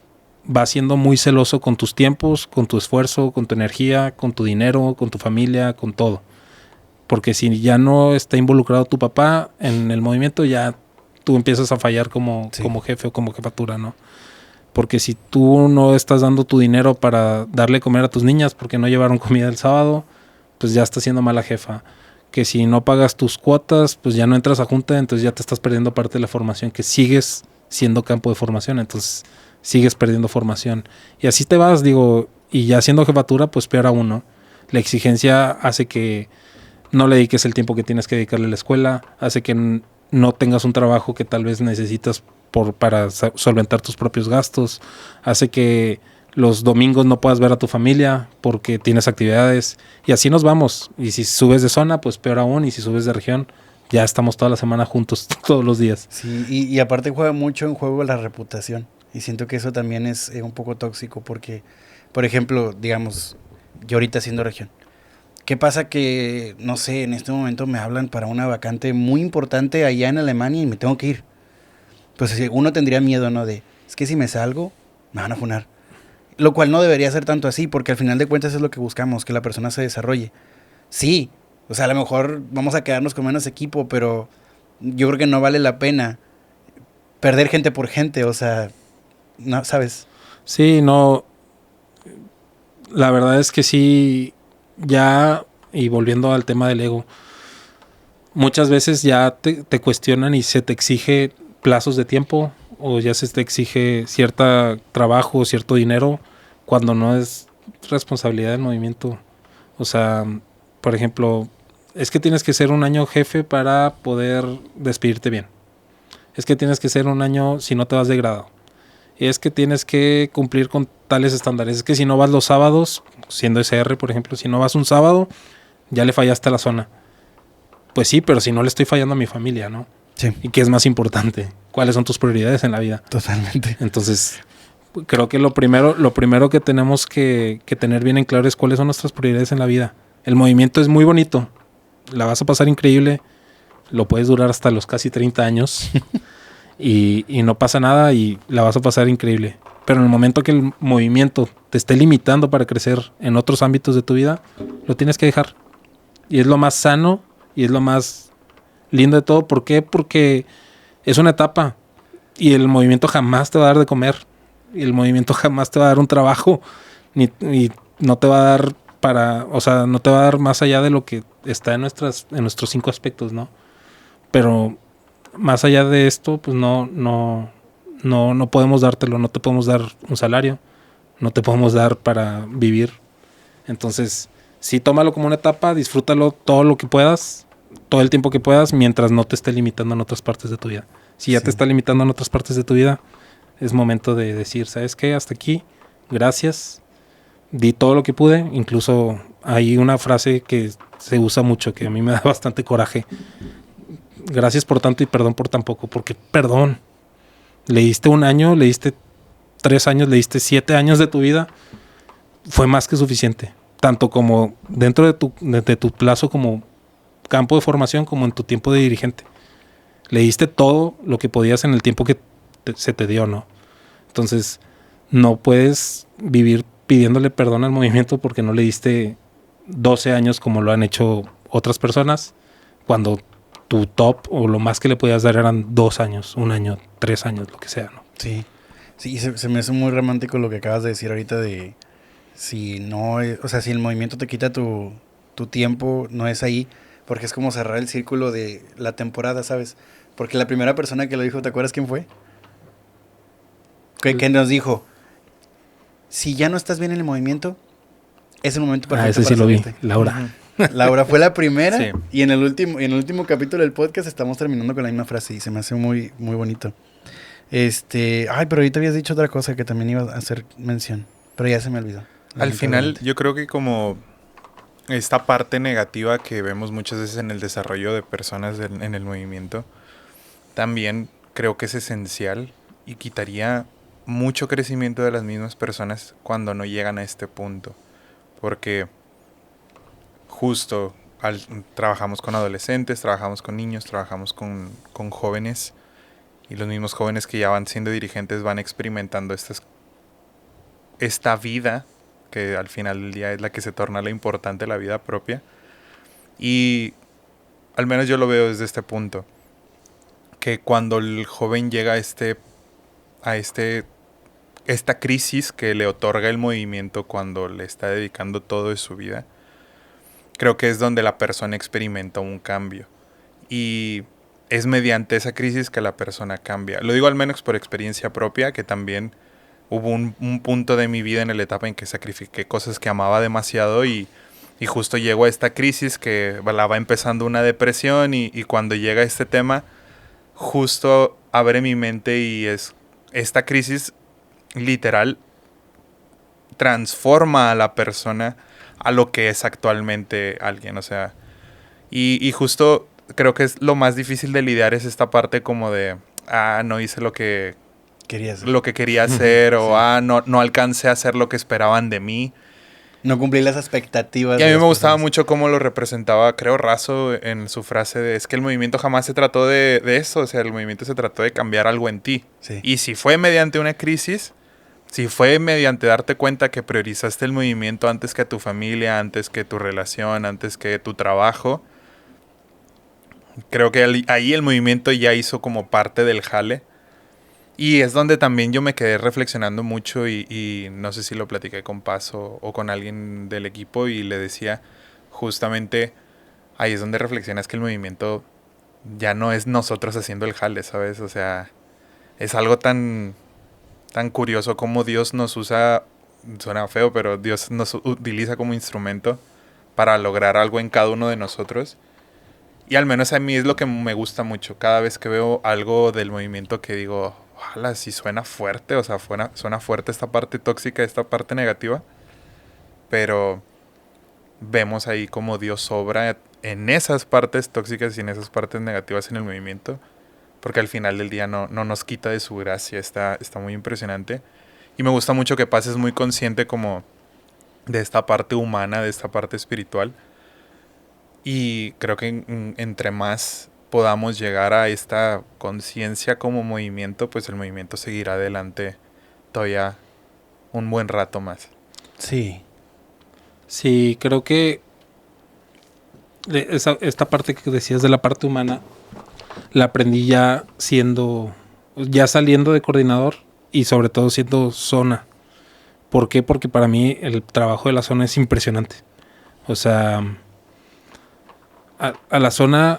va siendo muy celoso con tus tiempos, con tu esfuerzo, con tu energía, con tu dinero, con tu familia, con todo. Porque si ya no está involucrado tu papá en el movimiento, ya tú empiezas a fallar como jefe o como jefatura, ¿no? Porque si tú no estás dando tu dinero para darle comer a tus niñas porque no llevaron comida el sábado, pues ya estás siendo mala jefa. Que si no pagas tus cuotas, pues ya no entras a junta, entonces ya te estás perdiendo parte de la formación, que sigues siendo campo de formación, entonces sigues perdiendo formación. Y así te vas, digo, y ya siendo jefatura, pues peor aún, ¿no? La exigencia hace que no le dediques el tiempo que tienes que dedicarle a la escuela, hace que no tengas un trabajo que tal vez necesitas para solventar tus propios gastos, hace que los domingos no puedas ver a tu familia porque tienes actividades y así nos vamos. Y si subes de zona, pues peor aún, y si subes de región, ya estamos toda la semana juntos todos los días. Sí, y aparte juega mucho en juego la reputación y siento que eso también es un poco tóxico porque, por ejemplo, digamos, yo ahorita siendo región, ¿qué pasa que, no sé, en este momento me hablan para una vacante muy importante allá en Alemania y me tengo que ir? Pues uno tendría miedo, ¿no? Es que si me salgo, me van a funar. Lo cual no debería ser tanto así, porque al final de cuentas es lo que buscamos, que la persona se desarrolle. Sí, o sea, a lo mejor vamos a quedarnos con menos equipo, pero yo creo que no vale la pena perder gente por gente, o sea, no, ¿sabes? Sí, no, la verdad es que sí, ya, y volviendo al tema del ego, muchas veces ya te cuestionan y se te exige plazos de tiempo o ya se te exige cierto trabajo, cierto dinero, cuando no es responsabilidad del movimiento. O sea, por ejemplo, es que tienes que ser un año jefe para poder despedirte bien. Es que tienes que ser un año si no te vas de grado. Es que tienes que cumplir con tales estándares. Es que si no vas los sábados, siendo SR, por ejemplo, si no vas un sábado, ya le fallaste a la zona. Pues sí, pero si no le estoy fallando a mi familia, ¿no? Sí. ¿Y qué es más importante? ¿Cuáles son tus prioridades en la vida? Totalmente. Entonces, creo que lo primero que tenemos que tener bien en claro es cuáles son nuestras prioridades en la vida. El movimiento es muy bonito, la vas a pasar increíble, lo puedes durar hasta los casi 30 años y no pasa nada y la vas a pasar increíble. Pero en el momento que el movimiento te esté limitando para crecer en otros ámbitos de tu vida, lo tienes que dejar. Y es lo más sano y es lo más lindo de todo. ¿Por qué? Porque es una etapa y el movimiento jamás te va a dar de comer. Y el movimiento jamás te va a dar un trabajo. Ni no te va a dar no te va a dar más allá de lo que está en nuestros 5 aspectos, ¿no? Pero más allá de esto, pues no podemos dártelo. No te podemos dar un salario. No te podemos dar para vivir. Entonces, sí, tómalo como una etapa, disfrútalo todo lo que puedas, todo el tiempo que puedas, mientras no te esté limitando en otras partes de tu vida. Si ya te está limitando en otras partes de tu vida, es momento de decir, ¿sabes qué? Hasta aquí, gracias, di todo lo que pude. Incluso hay una frase que se usa mucho, que a mí me da bastante coraje. Gracias por tanto y perdón por tan poco, porque perdón, le diste 1 año, le diste 3 años, le diste 7 años de tu vida, fue más que suficiente. Tanto como dentro de tu plazo como campo de formación, como en tu tiempo de dirigente. Le diste todo lo que podías en el tiempo que se te dio, ¿no? Entonces, no puedes vivir pidiéndole perdón al movimiento porque no le diste 12 años como lo han hecho otras personas, cuando tu top o lo más que le podías dar eran 2 años, 1 año, 3 años, lo que sea, ¿no? Sí, sí, se me hace muy romántico lo que acabas de decir ahorita de si no, o sea, si el movimiento te quita tu tiempo, no es ahí, porque es como cerrar el círculo de la temporada, ¿sabes? Porque la primera persona que lo dijo, ¿te acuerdas quién fue? Que nos dijo, si ya no estás bien en el movimiento, es el momento perfecto. Ese sí para lo vi, salirte. Laura. Laura fue la primera, Sí. y en el último capítulo del podcast estamos terminando con la misma frase y se me hace muy, muy bonito. Pero ahorita habías dicho otra cosa que también iba a hacer mención, pero ya se me olvidó. Al final, yo creo que como esta parte negativa que vemos muchas veces en el desarrollo de personas en el movimiento, también creo que es esencial y quitaría mucho crecimiento de las mismas personas cuando no llegan a este punto. Porque justo trabajamos con adolescentes, trabajamos con niños, trabajamos con jóvenes. Y los mismos jóvenes que ya van siendo dirigentes van experimentando esta vida, que al final del día es la que se torna la importante, la vida propia. Y al menos yo lo veo desde este punto. Que cuando el joven llega a esta crisis que le otorga el movimiento cuando le está dedicando todo de su vida, creo que es donde la persona experimenta un cambio. Y es mediante esa crisis que la persona cambia. Lo digo al menos por experiencia propia, que también hubo un punto de mi vida en la etapa en que sacrifiqué cosas que amaba demasiado y justo llegó a esta crisis que la va empezando una depresión y cuando llega este tema, justo abre mi mente y es esta crisis literal transforma a la persona a lo que es actualmente alguien, o sea, y justo creo que es lo más difícil de lidiar es esta parte como de, no hice lo que quería hacer o Sí. no alcancé a hacer lo que esperaban de mí. No cumplir las expectativas. Y a de mí las me gustaba personas. mucho cómo lo representaba, creo, Razo en su frase de, es que el movimiento jamás se trató de eso, o sea, el movimiento se trató de cambiar algo en ti. Sí. Y si fue mediante una crisis, si fue mediante darte cuenta que priorizaste el movimiento antes que a tu familia, antes que tu relación, antes que tu trabajo, creo que ahí el movimiento ya hizo como parte del jale. Y es donde también yo me quedé reflexionando mucho y no sé si lo platiqué con Paz o con alguien del equipo y le decía justamente ahí es donde reflexionas que el movimiento ya no es nosotros haciendo el jale, ¿sabes? O sea, es algo tan curioso como Dios nos usa, suena feo, pero Dios nos utiliza como instrumento para lograr algo en cada uno de nosotros. Y al menos a mí es lo que me gusta mucho. Cada vez que veo algo del movimiento que digo, ojalá si suena fuerte, o sea, suena fuerte esta parte tóxica, esta parte negativa. Pero vemos ahí como Dios obra en esas partes tóxicas y en esas partes negativas en el movimiento. Porque al final del día no nos quita de su gracia, está muy impresionante. Y me gusta mucho que pases muy consciente como de esta parte humana, de esta parte espiritual. Y creo que entre más podamos llegar a esta conciencia como movimiento, pues el movimiento seguirá adelante todavía un buen rato más. Sí. Sí, creo que esta parte que decías de la parte humana, la aprendí ya saliendo de coordinador y sobre todo siendo zona. ¿Por qué? Porque para mí el trabajo de la zona es impresionante. O sea, a la zona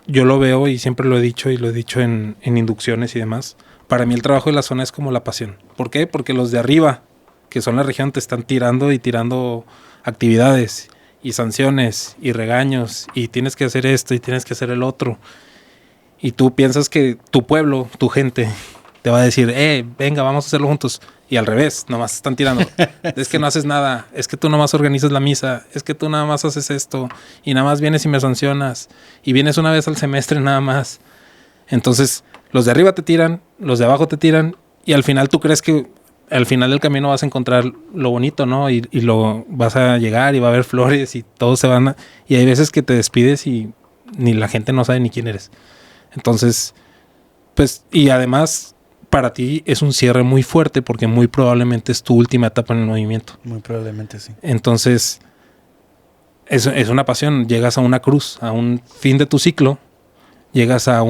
yo lo veo y siempre lo he dicho y lo he dicho en inducciones y demás. Para mí el trabajo de la zona es como la pasión. ¿Por qué? Porque los de arriba, que son la región, te están tirando y tirando actividades y sanciones y regaños y tienes que hacer esto y tienes que hacer el otro. Y tú piensas que tu pueblo, tu gente, te va a decir, venga, vamos a hacerlo juntos. Y al revés, nomás están tirando. Es que no haces nada, es que tú nomás organizas la misa, es que tú nada más haces esto y nada más vienes y me sancionas y vienes una vez al semestre nada más. Entonces, los de arriba te tiran, los de abajo te tiran y al final tú crees que al final del camino vas a encontrar lo bonito, ¿no? Y lo vas a llegar y va a haber flores y todos se van y hay veces que te despides y ni la gente no sabe ni quién eres. Entonces, pues, y además para ti es un cierre muy fuerte porque muy probablemente es tu última etapa en el movimiento. Muy probablemente sí. Entonces, es una pasión. Llegas a una cruz, a un fin de tu ciclo, llegas a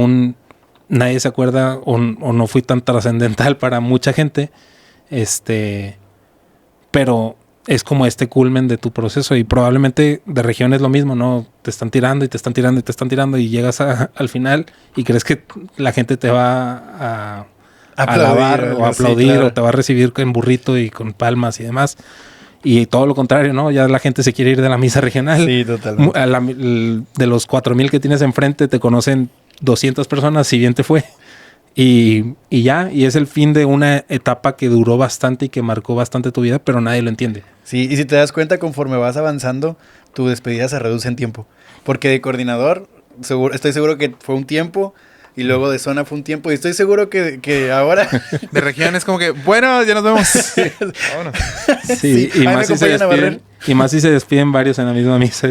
nadie se acuerda o no fui tan trascendental para mucha gente, pero es como este culmen de tu proceso y probablemente de región es lo mismo, ¿no? Te están tirando y te están tirando y te están tirando y llegas al final y crees que la gente te va a alabar o aplaudir, sí, claro, o te va a recibir en burrito y con palmas y demás. Y todo lo contrario, ¿no? Ya la gente se quiere ir de la misa regional. Sí, totalmente. De los 4,000 que tienes enfrente te conocen 200 personas, si bien te fue. Y es el fin de una etapa que duró bastante y que marcó bastante tu vida, pero nadie lo entiende. Sí, y si te das cuenta, conforme vas avanzando, tu despedida se reduce en tiempo. Porque de coordinador, estoy seguro que fue un tiempo, y luego de zona fue un tiempo, y estoy seguro que ahora... De región es como que, bueno, ya nos vemos. Vámonos. Sí, Sí, y, ahí más me si se acompañan a barrer. despiden, y más si se despiden varios en la misma misa.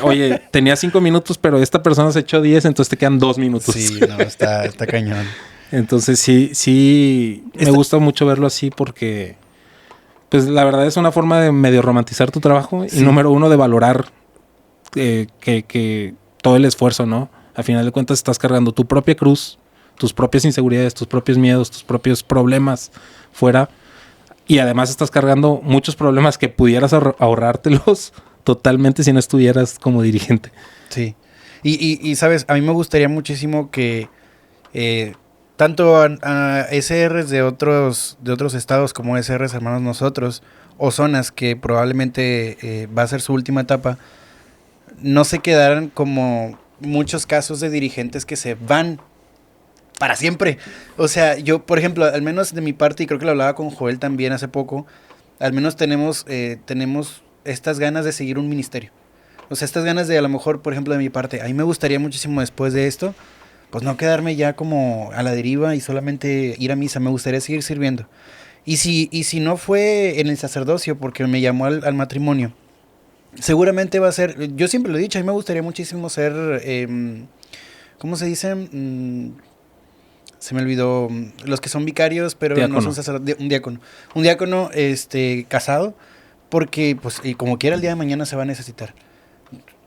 Oye, tenía 5 minutos, pero esta persona se echó 10, entonces te quedan 2 minutos. Sí, no, está cañón. Entonces sí, me gusta mucho verlo así porque, pues la verdad es una forma de medio romantizar tu trabajo y Sí. número uno de valorar que todo el esfuerzo, ¿no? Al final de cuentas estás cargando tu propia cruz, tus propias inseguridades, tus propios miedos, tus propios problemas fuera y además estás cargando muchos problemas que pudieras ahorrártelos totalmente si no estuvieras como dirigente. Sí. Y, sabes, a mí me gustaría muchísimo que tanto a SRs de otros estados como SRs hermanos nosotros, o zonas que probablemente va a ser su última etapa, no se quedaran como muchos casos de dirigentes que se van para siempre. O sea, yo, por ejemplo, al menos de mi parte, y creo que lo hablaba con Joel también hace poco, al menos tenemos estas ganas de seguir un ministerio. O sea, estas ganas de, a lo mejor, por ejemplo, de mi parte, a mí me gustaría muchísimo después de esto, pues no quedarme ya como a la deriva y solamente ir a misa. Me gustaría seguir sirviendo. Y si no fue en el sacerdocio, porque me llamó al matrimonio, seguramente va a ser, yo siempre lo he dicho, a mí me gustaría muchísimo ser, ¿cómo se dice? Se me olvidó, los que son vicarios, pero Diácono. no son sacerdotes, un diácono. Un diácono casado, porque pues y como quiera el día de mañana se va a necesitar.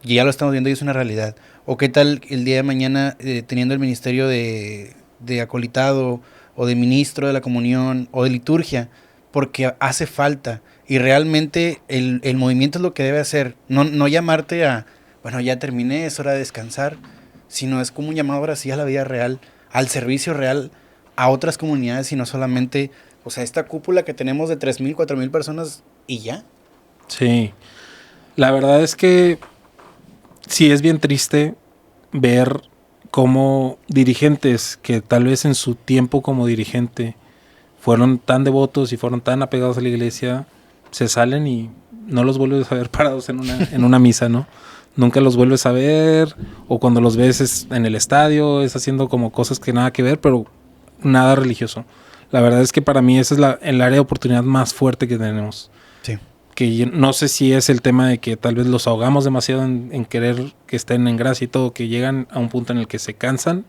Y ya lo estamos viendo y es una realidad. O qué tal el día de mañana teniendo el ministerio de acolitado o de ministro de la comunión o de liturgia, porque hace falta. Y realmente el movimiento es lo que debe hacer. No llamarte a, bueno, ya terminé, es hora de descansar, sino es como un llamado ahora sí a la vida real, al servicio real, a otras comunidades y no solamente, o sea, esta cúpula que tenemos de 3,000, 4,000 personas y ya. Sí, la verdad es que sí es bien triste ver cómo dirigentes que tal vez en su tiempo como dirigente fueron tan devotos y fueron tan apegados a la iglesia, se salen y no los vuelves a ver parados en una misa, ¿no? Nunca los vuelves a ver, o cuando los ves es en el estadio, es haciendo como cosas que nada que ver, pero nada religioso. La verdad es que para mí esa es el área de oportunidad más fuerte que tenemos. Sí. Que no sé si es el tema de que tal vez los ahogamos demasiado en querer que estén en gracia y todo, que llegan a un punto en el que se cansan,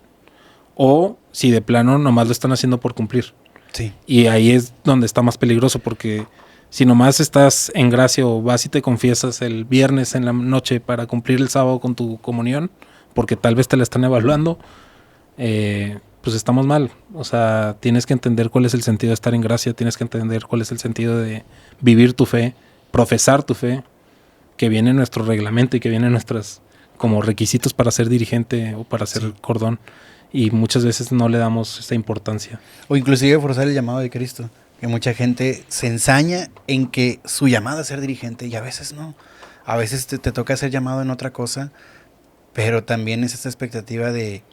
o si de plano nomás lo están haciendo por cumplir. Sí. Y ahí es donde está más peligroso, porque si nomás estás en gracia o vas y te confiesas el viernes en la noche para cumplir el sábado con tu comunión, porque tal vez te la están evaluando, pues estamos mal. O sea, tienes que entender cuál es el sentido de estar en gracia, tienes que entender cuál es el sentido de vivir tu fe, profesar tu fe, que viene en nuestro reglamento y que viene en nuestros como requisitos para ser dirigente o para ser cordón, y muchas veces no le damos esta importancia. O inclusive forzar el llamado de Cristo, que mucha gente se ensaña en que su llamado es ser dirigente y a veces no. A veces te toca ser llamado en otra cosa, pero también es esta expectativa de,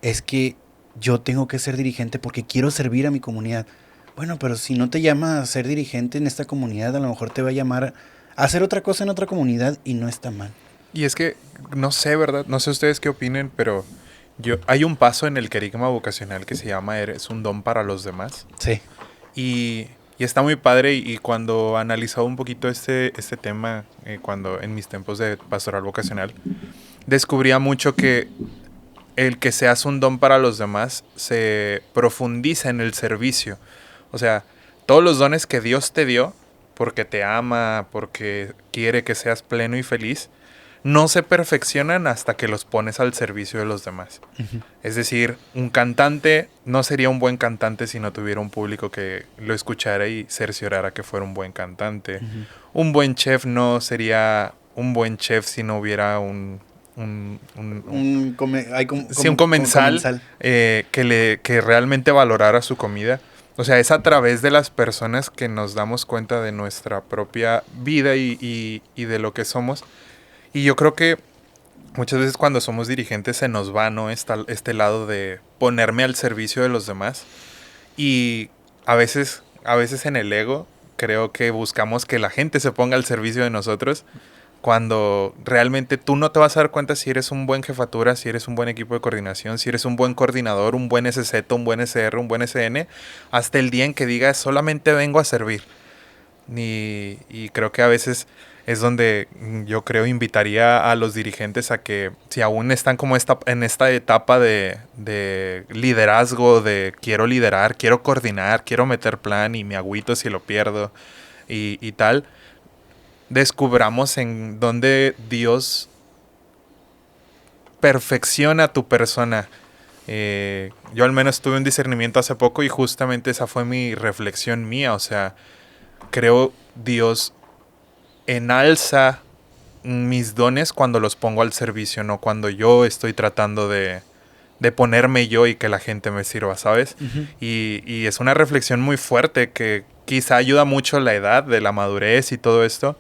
es que yo tengo que ser dirigente porque quiero servir a mi comunidad. Bueno, pero si no te llama a ser dirigente en esta comunidad, a lo mejor te va a llamar a hacer otra cosa en otra comunidad y no está mal. Y es que, no sé, ¿verdad? No sé ustedes qué opinen, pero hay un paso en el querigma vocacional que se llama Eres un don para los demás. Sí. Y está muy padre, y cuando analizaba un poquito este tema, cuando en mis tiempos de pastoral vocacional, descubría mucho que el que seas un don para los demás se profundiza en el servicio. O sea, todos los dones que Dios te dio, porque te ama, porque quiere que seas pleno y feliz, no se perfeccionan hasta que los pones al servicio de los demás. Uh-huh. Es decir, un cantante no sería un buen cantante si no tuviera un público que lo escuchara y cerciorara que fuera un buen cantante. Uh-huh. Un buen chef no sería un buen chef si no hubiera un comensal que realmente valorara su comida. O sea, es a través de las personas que nos damos cuenta de nuestra propia vida y de lo que somos. Y yo creo que muchas veces cuando somos dirigentes se nos va, ¿no? Este lado de ponerme al servicio de los demás. Y a veces en el ego creo que buscamos que la gente se ponga al servicio de nosotros, cuando realmente tú no te vas a dar cuenta si eres un buen jefatura, si eres un buen equipo de coordinación, si eres un buen coordinador, un buen SZ, un buen SR, un buen SN, hasta el día en que digas solamente vengo a servir. Y creo que a veces es donde yo creo invitaría a los dirigentes a que si aún están como en esta etapa de liderazgo, de quiero liderar, quiero coordinar, quiero meter plan y me agüito si lo pierdo y tal, descubramos en dónde Dios perfecciona tu persona. Yo al menos tuve un discernimiento hace poco y justamente esa fue mi reflexión mía. O sea, creo Dios enalza mis dones cuando los pongo al servicio, no cuando yo estoy tratando de ponerme yo y que la gente me sirva, ¿sabes? Uh-huh. Y es una reflexión muy fuerte que quizá ayuda mucho la edad de la madurez y todo esto,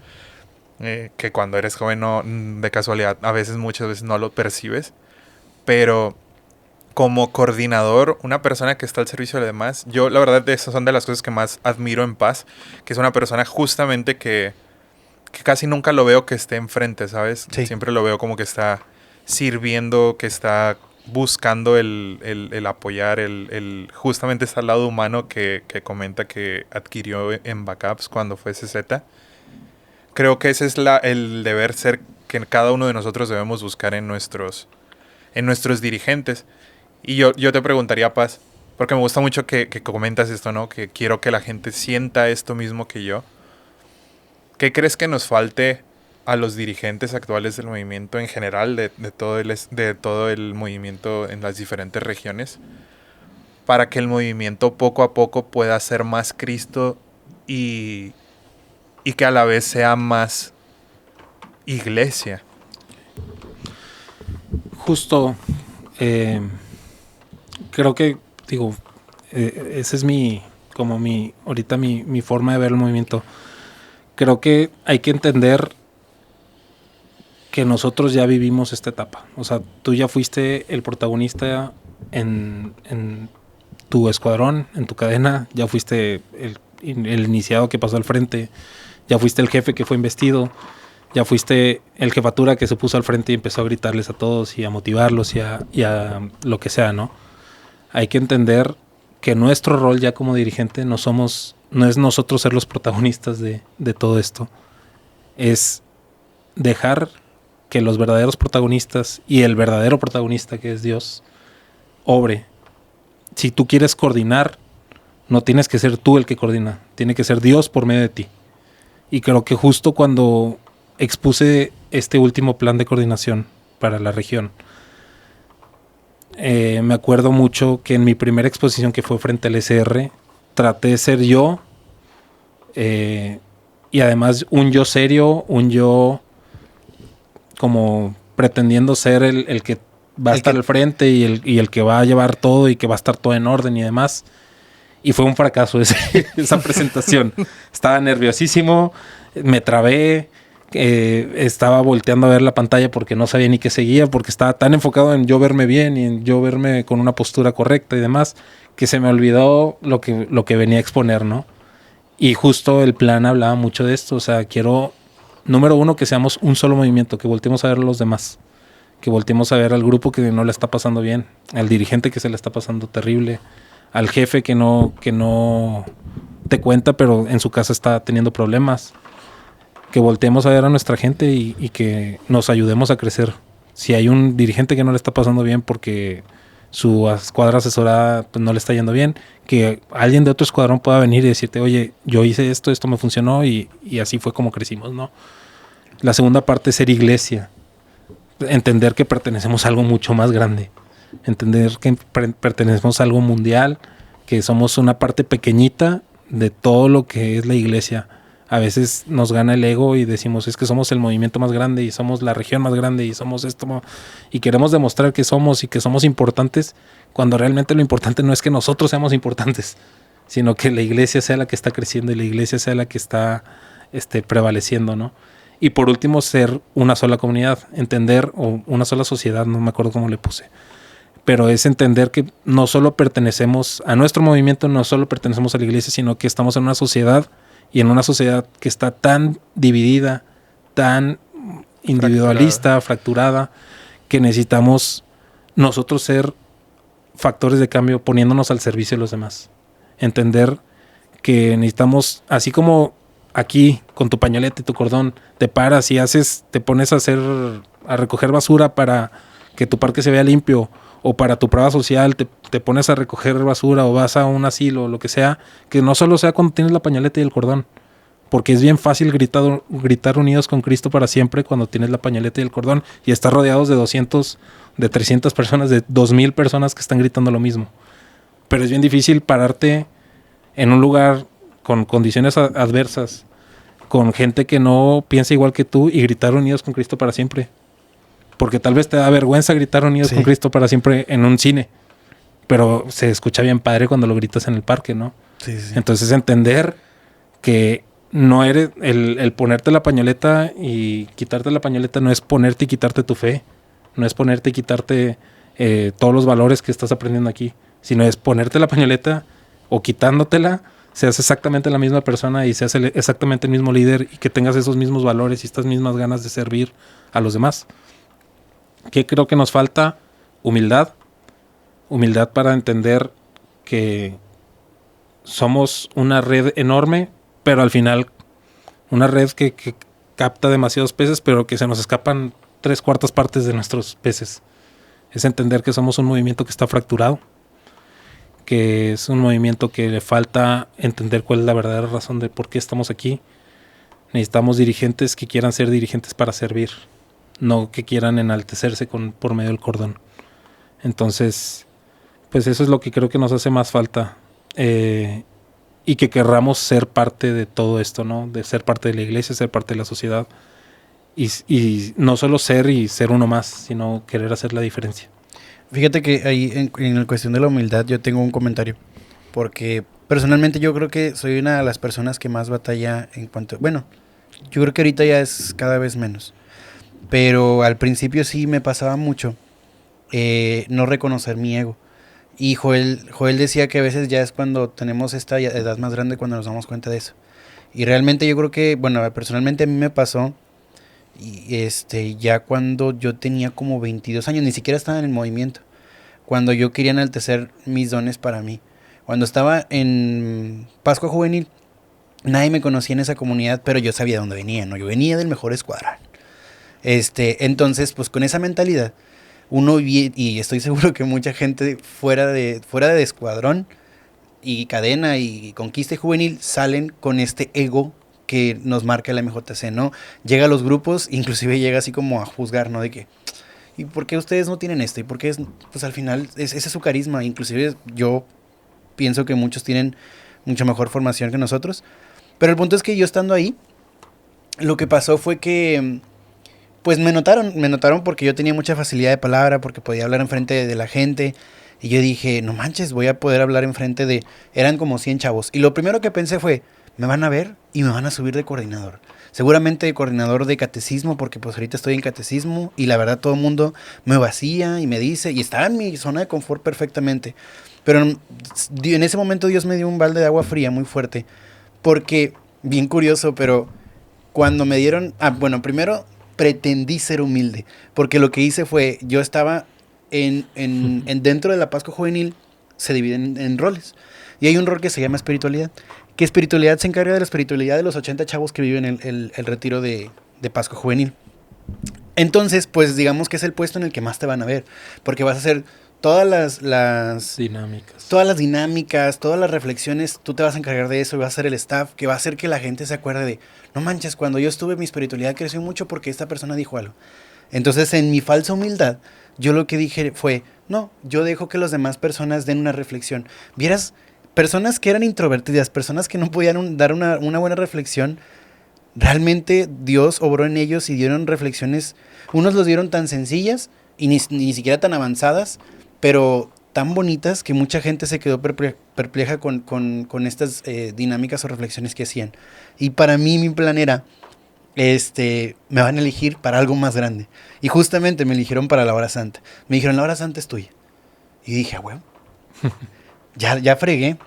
que cuando eres joven no, de casualidad, muchas veces no lo percibes, pero como coordinador, una persona que está al servicio de los demás, yo la verdad esas son de las cosas que más admiro en Paz, que es una persona justamente que casi nunca lo veo que esté enfrente, ¿sabes? Sí. Siempre lo veo como que está sirviendo, que está buscando el apoyar, justamente está al lado humano que comenta que adquirió en Backups cuando fue CZ. Creo que ese es el deber ser que cada uno de nosotros debemos buscar en nuestros dirigentes. Y yo te preguntaría, Paz, porque me gusta mucho que comentas esto, ¿no? Que quiero que la gente sienta esto mismo que yo. ¿Qué crees que nos falte a los dirigentes actuales del movimiento en general, de todo el movimiento en las diferentes regiones, para que el movimiento poco a poco pueda ser más Cristo y que a la vez sea más iglesia? Justo, creo que, digo, esa es ahorita mi forma de ver el movimiento. Creo que hay que entender que nosotros ya vivimos esta etapa. O sea, tú ya fuiste el protagonista en tu escuadrón, en tu cadena, ya fuiste el iniciado que pasó al frente, ya fuiste el jefe que fue investido, ya fuiste el jefatura que se puso al frente y empezó a gritarles a todos y a motivarlos y a lo que sea, ¿no? Hay que entender que nuestro rol ya como dirigente no es nosotros ser los protagonistas de todo esto. Es dejar que los verdaderos protagonistas y el verdadero protagonista, que es Dios, obre. Si tú quieres coordinar, no tienes que ser tú el que coordina, tiene que ser Dios por medio de ti. Y creo que justo cuando expuse este último plan de coordinación para la región, me acuerdo mucho que en mi primera exposición, que fue frente al SR, traté de ser yo, y además un yo serio, un yo como pretendiendo ser el que va a estar al frente y el que va a llevar todo y que va a estar todo en orden y demás. Y fue un fracaso esa presentación. Estaba nerviosísimo, me trabé, estaba volteando a ver la pantalla porque no sabía ni qué seguía, porque estaba tan enfocado en yo verme bien y en yo verme con una postura correcta y demás, que se me olvidó lo que venía a exponer, ¿no? Y justo el plan hablaba mucho de esto. O sea, quiero, número uno, que seamos un solo movimiento, que volteemos a ver a los demás, que volteemos a ver al grupo que no le está pasando bien, al dirigente que se le está pasando terrible, al jefe que no te cuenta pero en su casa está teniendo problemas, que volteemos a ver a nuestra gente y que nos ayudemos a crecer. Si hay un dirigente que no le está pasando bien porque su escuadra asesora pues no le está yendo bien, que alguien de otro escuadrón pueda venir y decirte, oye, yo hice esto me funcionó y así fue como crecimos, ¿no? La segunda parte es ser iglesia. Entender que pertenecemos a algo mucho más grande. Entender que pertenecemos a algo mundial, que somos una parte pequeñita de todo lo que es la iglesia. A veces nos gana el ego y decimos, es que somos el movimiento más grande y somos la región más grande y somos esto, y queremos demostrar que somos y que somos importantes, cuando realmente lo importante no es que nosotros seamos importantes, sino que la iglesia sea la que está creciendo y la iglesia sea la que está prevaleciendo, ¿no? Y por último, ser una sola comunidad, entender, o una sola sociedad, no me acuerdo cómo le puse, pero es entender que no solo pertenecemos a nuestro movimiento, no solo pertenecemos a la iglesia, sino que estamos en una sociedad, y en una sociedad que está tan dividida, tan individualista, fracturada, que necesitamos nosotros ser factores de cambio poniéndonos al servicio de los demás. Entender que necesitamos, así como aquí con tu pañoleta y tu cordón, te paras y te pones a recoger basura para que tu parque se vea limpio, o para tu prueba social te pones a recoger basura o vas a un asilo o lo que sea, que no solo sea cuando tienes la pañoleta y el cordón, porque es bien fácil gritar unidos con Cristo para siempre cuando tienes la pañoleta y el cordón y estás rodeados de 200, de 300 personas, de 2000 personas que están gritando lo mismo. Pero es bien difícil pararte en un lugar con condiciones adversas, con gente que no piensa igual que tú y gritar unidos con Cristo para siempre. Porque tal vez te da vergüenza gritar unidos con Cristo para siempre en un cine, pero se escucha bien padre cuando lo gritas en el parque, ¿no? Sí. Entonces entender que no eres el ponerte la pañoleta y quitarte la pañoleta no es ponerte y quitarte tu fe, no es ponerte y quitarte todos los valores que estás aprendiendo aquí, sino es ponerte la pañoleta o quitándotela, seas exactamente la misma persona y seas exactamente el mismo líder y que tengas esos mismos valores y estas mismas ganas de servir a los demás. ¿Qué creo que nos falta? Humildad. Humildad para entender que somos una red enorme, pero al final una red que capta demasiados peces, pero que se nos escapan 3/4 partes de nuestros peces. Es entender que somos un movimiento que está fracturado, que es un movimiento que le falta entender cuál es la verdadera razón de por qué estamos aquí. Necesitamos dirigentes que quieran ser dirigentes para servir, no que quieran enaltecerse por medio del cordón. Entonces, pues eso es lo que creo que nos hace más falta. Y que querramos ser parte de todo esto, ¿no? De ser parte de la iglesia, ser parte de la sociedad. Y no solo ser y ser uno más, sino querer hacer la diferencia. Fíjate que ahí en la cuestión de la humildad yo tengo un comentario. Porque personalmente yo creo que soy una de las personas que más batalla en cuanto... Bueno, yo creo que ahorita ya es cada vez menos. Pero al principio sí me pasaba mucho no reconocer mi ego. Y Joel decía que a veces ya es cuando tenemos esta edad más grande cuando nos damos cuenta de eso. Y realmente yo creo que, bueno, personalmente a mí me pasó y ya cuando yo tenía como 22 años, ni siquiera estaba en el movimiento. Cuando yo quería enaltecer mis dones para mí. Cuando estaba en Pascua Juvenil, nadie me conocía en esa comunidad, pero yo sabía de dónde venía, ¿no? Yo venía del mejor escuadrón. Entonces, pues con esa mentalidad, uno y estoy seguro que mucha gente fuera de escuadrón y cadena y conquista juvenil salen con este ego que nos marca la MJC, ¿no? Llega a los grupos, inclusive llega así como a juzgar, ¿no? De que, ¿y por qué ustedes no tienen esto? ¿Y por qué pues al final ese es su carisma? Inclusive yo pienso que muchos tienen mucha mejor formación que nosotros, pero el punto es que yo estando ahí, lo que pasó fue que pues me notaron porque yo tenía mucha facilidad de palabra, porque podía hablar enfrente de la gente, y yo dije, no manches, voy a poder hablar enfrente de... Eran como 100 chavos, y lo primero que pensé fue, me van a ver y me van a subir de coordinador. Seguramente de coordinador de catecismo, porque pues ahorita estoy en catecismo, y la verdad todo el mundo me vacía y me dice, y estaba en mi zona de confort perfectamente. Pero en ese momento Dios me dio un balde de agua fría muy fuerte, porque, bien curioso, pero cuando me dieron... bueno, primero pretendí ser humilde, porque lo que hice fue, yo estaba dentro de la Pascua Juvenil, se dividen en roles, y hay un rol que se llama espiritualidad, que espiritualidad se encarga de la espiritualidad de los 80 chavos que viven el retiro de Pascua Juvenil. Entonces, pues digamos que es el puesto en el que más te van a ver, porque vas a hacer todas las dinámicas. Todas las dinámicas, todas las reflexiones, tú te vas a encargar de eso y vas a ser el staff que va a hacer que la gente se acuerde de, no manches, cuando yo estuve mi espiritualidad creció mucho porque esta persona dijo algo. Entonces, en mi falsa humildad, yo lo que dije fue, no, yo dejo que las demás personas den una reflexión. Vieras, personas que eran introvertidas, personas que no podían dar una buena reflexión, realmente Dios obró en ellos y dieron reflexiones, unos los dieron tan sencillas y ni siquiera tan avanzadas, pero tan bonitas que mucha gente se quedó perpleja con estas dinámicas o reflexiones que hacían. Y para mí mi plan era, me van a elegir para algo más grande. Y justamente me eligieron para la hora santa. Me dijeron, la hora santa es tuya. Y dije, bueno, ya fregué.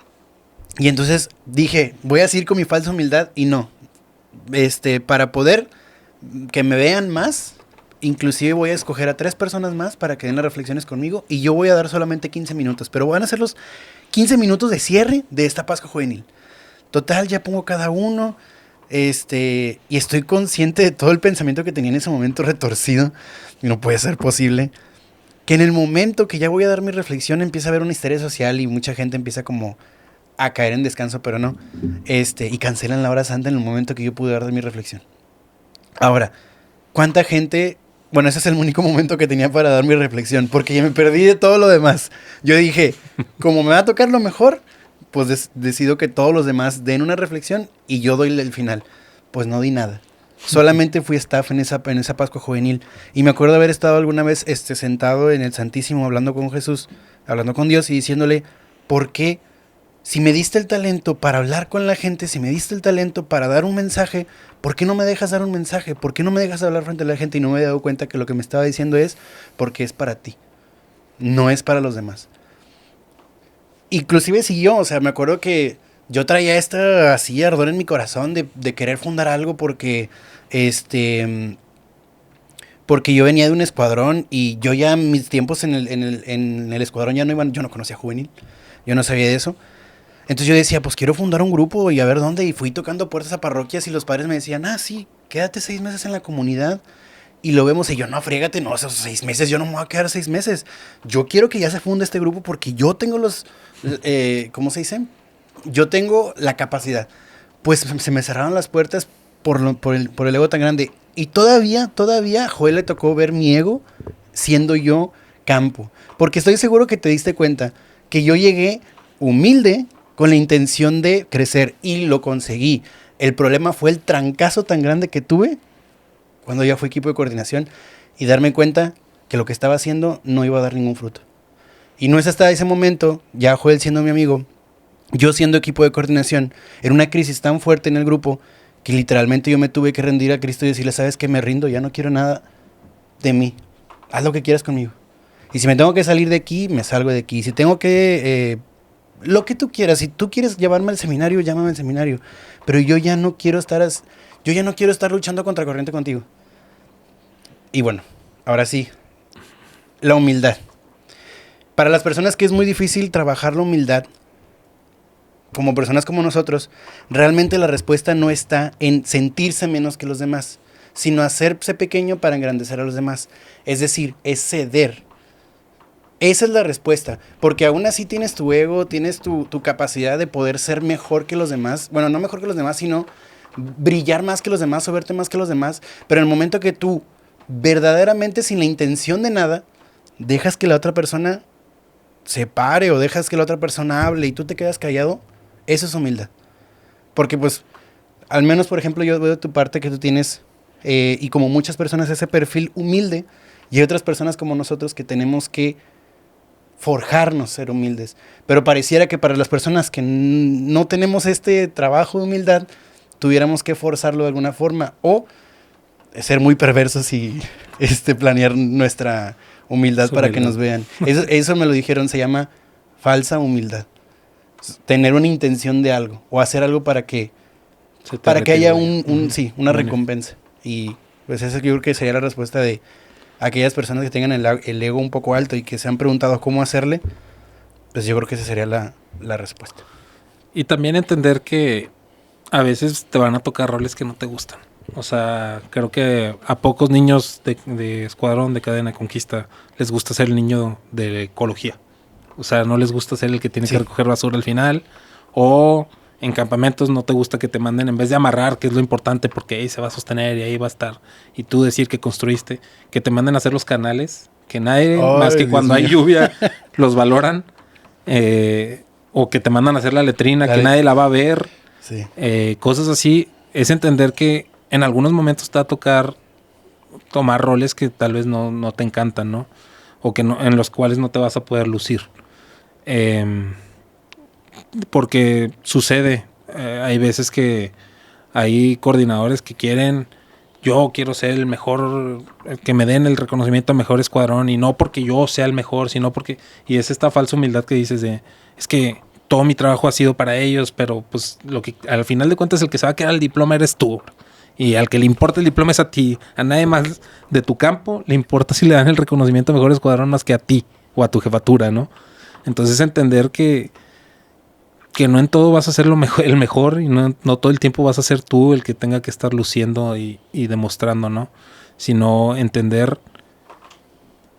Y entonces dije, voy a seguir con mi falsa humildad y no. Para poder que me vean más. Inclusive voy a escoger a 3 personas más para que den las reflexiones conmigo y yo voy a dar solamente 15 minutos, pero van a ser los 15 minutos de cierre de esta Pascua Juvenil. Total, ya pongo cada uno, y estoy consciente de todo el pensamiento que tenía en ese momento retorcido, y no puede ser posible, que en el momento que ya voy a dar mi reflexión empieza a haber una histeria social y mucha gente empieza como a caer en descanso, pero no, y cancelan la hora santa en el momento que yo pude dar mi reflexión. Ahora, ¿cuánta gente? Bueno, ese es el único momento que tenía para dar mi reflexión, porque ya me perdí de todo lo demás. Yo dije, como me va a tocar lo mejor, pues decido que todos los demás den una reflexión y yo doy el final. Pues no di nada. Solamente fui staff en esa Pascua Juvenil. Y me acuerdo haber estado alguna vez sentado en el Santísimo hablando con Jesús, hablando con Dios y diciéndole, ¿por qué? Si me diste el talento para hablar con la gente, si me diste el talento para dar un mensaje, ¿por qué no me dejas dar un mensaje? ¿Por qué no me dejas hablar frente a la gente? Y no me he dado cuenta que lo que me estaba diciendo es porque es para ti, no es para los demás. Inclusive siguió, o sea, me acuerdo que yo traía así ardor en mi corazón de querer fundar algo porque yo venía de un escuadrón y yo ya mis tiempos en el escuadrón ya no iban, yo no conocía Juvenil, yo no sabía de eso. Entonces yo decía, pues quiero fundar un grupo y a ver dónde. Y fui tocando puertas a parroquias y los padres me decían, sí, quédate 6 meses en la comunidad y lo vemos. Y yo, no, friégate, no, esos 6 meses, yo no me voy a quedar 6 meses. Yo quiero que ya se funde este grupo porque yo tengo ¿cómo se dice? Yo tengo la capacidad. Pues se me cerraron las puertas por el ego tan grande. Y todavía a Joel le tocó ver mi ego siendo yo campo. Porque estoy seguro que te diste cuenta que yo llegué humilde, con la intención de crecer y lo conseguí. El problema fue el trancazo tan grande que tuve cuando ya fui equipo de coordinación y darme cuenta que lo que estaba haciendo no iba a dar ningún fruto. Y no es hasta ese momento, ya Joel siendo mi amigo, yo siendo equipo de coordinación, en una crisis tan fuerte en el grupo que literalmente yo me tuve que rendir a Cristo y decirle, ¿sabes qué? Me rindo, ya no quiero nada de mí. Haz lo que quieras conmigo. Y si me tengo que salir de aquí, me salgo de aquí. Si tengo que... lo que tú quieras, si tú quieres llevarme al seminario, llámame al seminario, pero yo ya no quiero estar luchando contra corriente contigo. Y bueno, ahora sí, la humildad. Para las personas que es muy difícil trabajar la humildad, como personas como nosotros, realmente la respuesta no está en sentirse menos que los demás, sino hacerse pequeño para engrandecer a los demás. Es decir, es ceder. Esa es la respuesta, porque aún así tienes tu ego, tienes tu capacidad de poder ser mejor que los demás, bueno, no mejor que los demás, sino brillar más que los demás o verte más que los demás, pero en el momento que tú verdaderamente sin la intención de nada, dejas que la otra persona se pare o dejas que la otra persona hable y tú te quedas callado, eso es humildad. Porque pues, al menos por ejemplo yo veo de tu parte que tú tienes, y como muchas personas, ese perfil humilde, y hay otras personas como nosotros que tenemos que forjarnos ser humildes, pero pareciera que para las personas que no tenemos este trabajo de humildad, tuviéramos que forzarlo de alguna forma, o ser muy perversos y planear nuestra humildad para que nos vean. Eso me lo dijeron, se llama falsa humildad. Tener una intención de algo, o hacer algo para que haya una recompensa. Y pues esa yo creo que sería la respuesta de aquellas personas que tengan el ego un poco alto y que se han preguntado cómo hacerle, pues yo creo que esa sería la respuesta. Y también entender que a veces te van a tocar roles que no te gustan. O sea, creo que a pocos niños de escuadrón, de cadena de conquista, les gusta ser el niño de ecología. O sea, no les gusta ser el que tiene que recoger basura al final. O en campamentos no te gusta que te manden, en vez de amarrar, que es lo importante, porque ahí se va a sostener y ahí va a estar, y tú decir que construiste, que te manden a hacer los canales, que nadie, más que cuando hay lluvia, los valoran, o que te mandan a hacer la letrina, que nadie la va a ver, cosas así. Es entender que en algunos momentos te va a tocar tomar roles que tal vez no te encantan, ¿no? O que no, en los cuales no te vas a poder lucir. Porque sucede, hay veces que hay coordinadores que yo quiero ser el mejor, que me den el reconocimiento a mejor escuadrón, y no porque yo sea el mejor, sino porque, y es esta falsa humildad que dices es que todo mi trabajo ha sido para ellos, pero pues lo que al final de cuentas el que se va a quedar el diploma eres tú, Y al que le importa el diploma es a ti. A nadie más de tu campo le importa si le dan el reconocimiento a mejor escuadrón más que a ti o a tu jefatura, ¿no? Entonces entender que no en todo vas a ser el mejor y no todo el tiempo vas a ser tú el que tenga que estar luciendo y demostrando, ¿no? Sino entender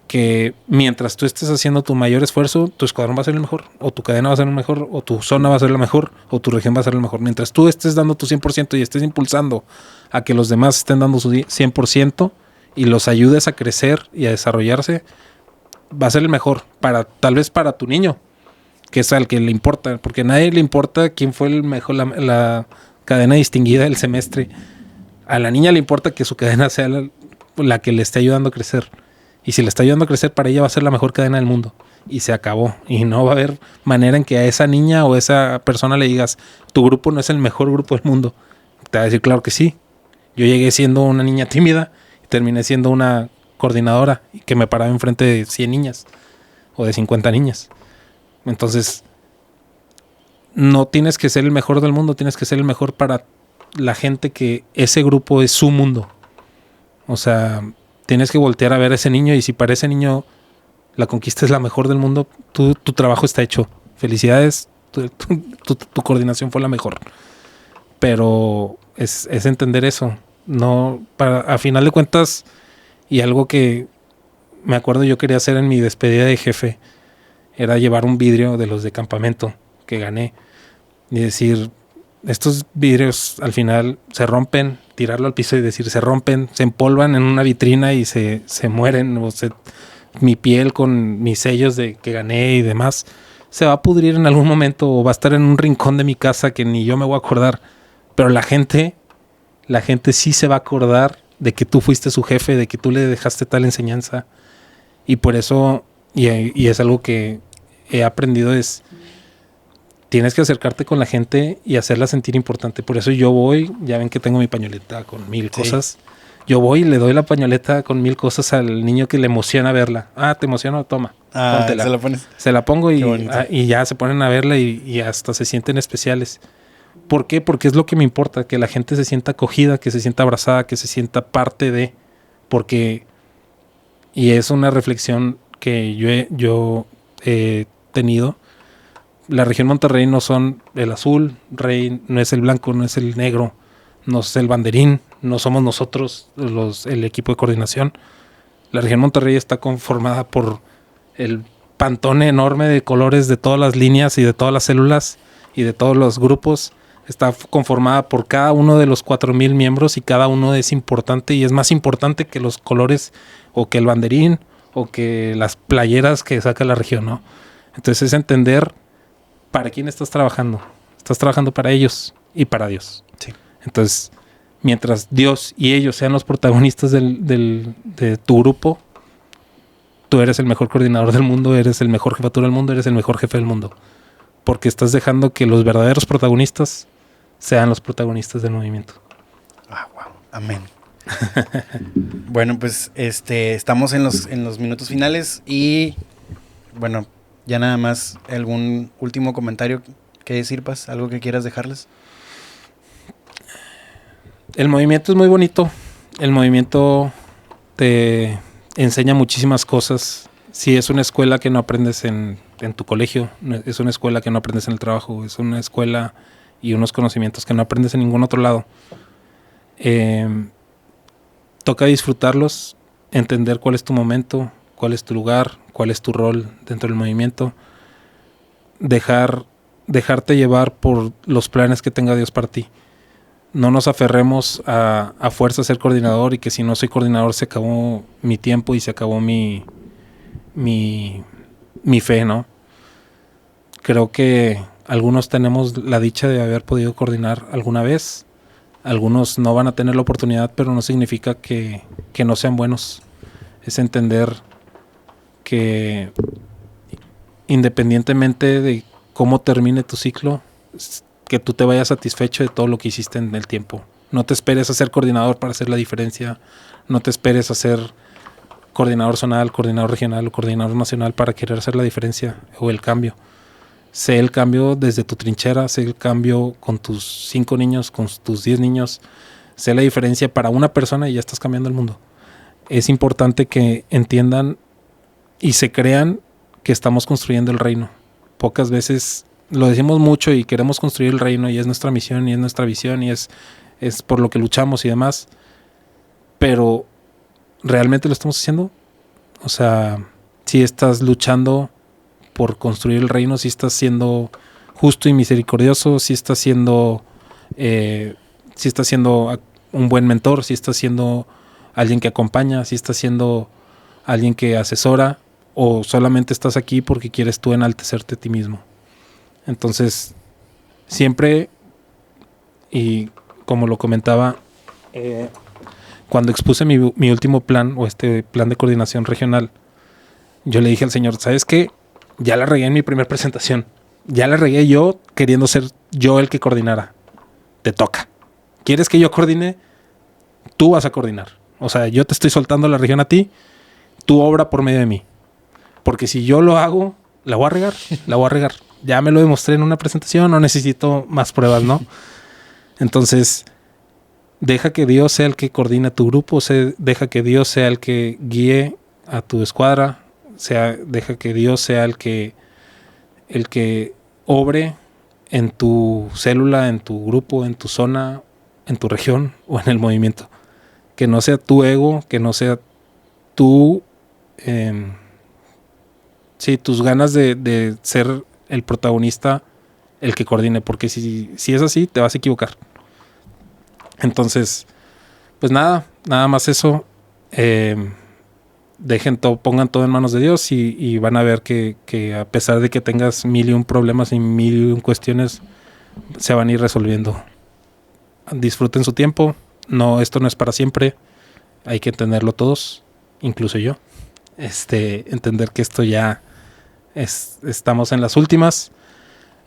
que mientras tú estés haciendo tu mayor esfuerzo, tu escuadrón va a ser el mejor, o tu cadena va a ser el mejor, o tu zona va a ser la mejor, o tu región va a ser el mejor. Mientras tú estés dando tu 100% y estés impulsando a que los demás estén dando su 100% y los ayudes a crecer y a desarrollarse, va a ser el mejor, tal vez para tu niño, que es al que le importa, porque a nadie le importa quién fue el mejor, la cadena distinguida del semestre. A la niña le importa que su cadena sea la que le esté ayudando a crecer. Y si le está ayudando a crecer, para ella va a ser la mejor cadena del mundo. Y se acabó. Y no va a haber manera en que a esa niña o a esa persona le digas, tu grupo no es el mejor grupo del mundo. Te va a decir, claro que sí. Yo llegué siendo una niña tímida y terminé siendo una coordinadora que me paraba enfrente de 100 niñas o de 50 niñas. Entonces, no tienes que ser el mejor del mundo, tienes que ser el mejor para la gente que ese grupo es su mundo. O sea, tienes que voltear a ver a ese niño y si para ese niño la conquista es la mejor del mundo, tu trabajo está hecho. Felicidades, tu coordinación fue la mejor. Pero es entender eso. No, a final de cuentas, y algo que me acuerdo yo quería hacer en mi despedida de jefe, era llevar un vidrio de los de campamento que gané y decir, estos vidrios al final se rompen, tirarlo al piso y decir, se rompen, se empolvan en una vitrina y se mueren, mi piel con mis sellos de que gané y demás, se va a pudrir en algún momento o va a estar en un rincón de mi casa que ni yo me voy a acordar, pero la gente sí se va a acordar de que tú fuiste su jefe, de que tú le dejaste tal enseñanza. Y por eso, y es algo que he aprendido, tienes que acercarte con la gente y hacerla sentir importante. Por eso yo voy, ya ven que tengo mi pañoleta con 1000 cosas. Yo voy y le doy la pañoleta con 1000 cosas al niño que le emociona verla. Ah, ¿te emociona? Toma, póntela. ¿Se la pones? Se la pongo y ya se ponen a verla y hasta se sienten especiales. ¿Por qué? Porque es lo que me importa, que la gente se sienta acogida, que se sienta abrazada, que se sienta parte de... Porque... Y es una reflexión que yo he tenido. La región Monterrey no son el azul, Rey no es el blanco, no es el negro, no es el banderín, no somos nosotros el equipo de coordinación. La región Monterrey está conformada por el pantone enorme de colores de todas las líneas y de todas las células y de todos los grupos. Está conformada por cada uno de los 4000 miembros y cada uno es importante y es más importante que los colores o que el banderín o que las playeras que saca la región, ¿no? Entonces es entender para quién estás trabajando. Estás trabajando para ellos y para Dios. Sí. Entonces, mientras Dios y ellos sean los protagonistas de tu grupo, tú eres el mejor coordinador del mundo, eres el mejor jefatura del mundo, eres el mejor jefe del mundo. Porque estás dejando que los verdaderos protagonistas sean los protagonistas del movimiento. Ah, wow. Amén. Bueno, pues estamos en los minutos finales y bueno, ya nada más algún último comentario que decir, Paz, algo que quieras dejarles. El movimiento es muy bonito. El movimiento te enseña muchísimas cosas. Sí, es una escuela que no aprendes en tu colegio, es una escuela que no aprendes en el trabajo, es una escuela y unos conocimientos que no aprendes en ningún otro lado. Toca disfrutarlos, entender cuál es tu momento, cuál es tu lugar, cuál es tu rol dentro del movimiento, dejarte llevar por los planes que tenga Dios para ti. No nos aferremos a fuerza a ser coordinador y que si no soy coordinador se acabó mi tiempo y se acabó mi fe, ¿no? Creo que algunos tenemos la dicha de haber podido coordinar alguna vez. Algunos no van a tener la oportunidad, pero no significa que no sean buenos. Es entender que independientemente de cómo termine tu ciclo, que tú te vayas satisfecho de todo lo que hiciste en el tiempo. No te esperes a ser coordinador para hacer la diferencia. No te esperes a ser coordinador zonal, coordinador regional o coordinador nacional para querer hacer la diferencia o el cambio. Sé el cambio desde tu trinchera, sé el cambio con tus 5 niños, con tus 10 niños. sé la diferencia para una persona y ya estás cambiando el mundo. Es importante que entiendan y se crean que estamos construyendo el reino. Pocas veces lo decimos mucho y queremos construir el reino y es nuestra misión y es nuestra visión y es por lo que luchamos y demás. Pero ¿realmente lo estamos haciendo? O sea, si estás luchando por construir el reino, si estás siendo justo y misericordioso, si estás siendo un buen mentor, si estás siendo alguien que acompaña, si estás siendo alguien que asesora, o solamente estás aquí porque quieres tú enaltecerte a ti mismo. Entonces, siempre, y como lo comentaba, cuando expuse mi último plan, o este plan de coordinación regional, yo le dije al Señor, ¿sabes qué? Ya la regué en mi primera presentación. Ya la regué yo queriendo ser yo el que coordinara. Te toca. ¿Quieres que yo coordine? Tú vas a coordinar. O sea, yo te estoy soltando la región a ti, tú obra por medio de mí. Porque si yo lo hago, la voy a regar. La voy a regar. Ya me lo demostré en una presentación, no necesito más pruebas, ¿no? Entonces, deja que Dios sea el que coordine tu grupo, deja que Dios sea el que guíe a tu escuadra, deja que Dios sea el que obre en tu célula, en tu grupo, en tu zona, en tu región o en el movimiento. Que no sea tu ego, que no sea tu tus ganas de ser el protagonista el que coordine, porque si es así, te vas a equivocar. Entonces, pues nada más eso. Pongan todo en manos de Dios y van a ver que a pesar de que tengas 1001 problemas y 1001 cuestiones, se van a ir resolviendo. Disfruten su tiempo. Esto no es para siempre. Hay que entenderlo todos, incluso yo. Entender que esto ya estamos en las últimas.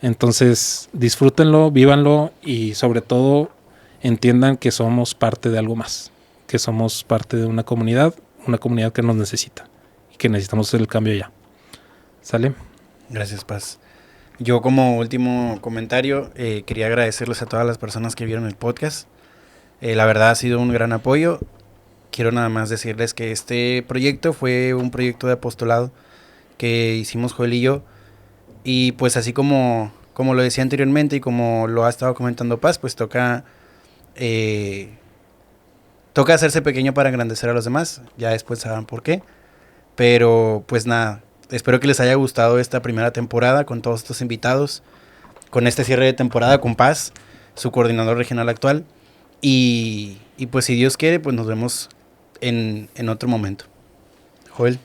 Entonces, disfrútenlo, vívanlo y sobre todo entiendan que somos parte de algo más, que somos parte de una comunidad que nos necesita y que necesitamos hacer el cambio ya. ¿Sale? Gracias, Paz. Yo como último comentario quería agradecerles a todas las personas que vieron el podcast. La verdad ha sido un gran apoyo. Quiero nada más decirles que este proyecto fue un proyecto de apostolado que hicimos Joel y yo. Y pues así como lo decía anteriormente y como lo ha estado comentando Paz, pues toca hacerse pequeño para engrandecer a los demás. Ya después sabrán por qué. Pero pues nada, espero que les haya gustado esta primera temporada con todos estos invitados. Con este cierre de temporada con Paz, su coordinador regional actual. Y pues si Dios quiere, pues nos vemos en otro momento. Joel.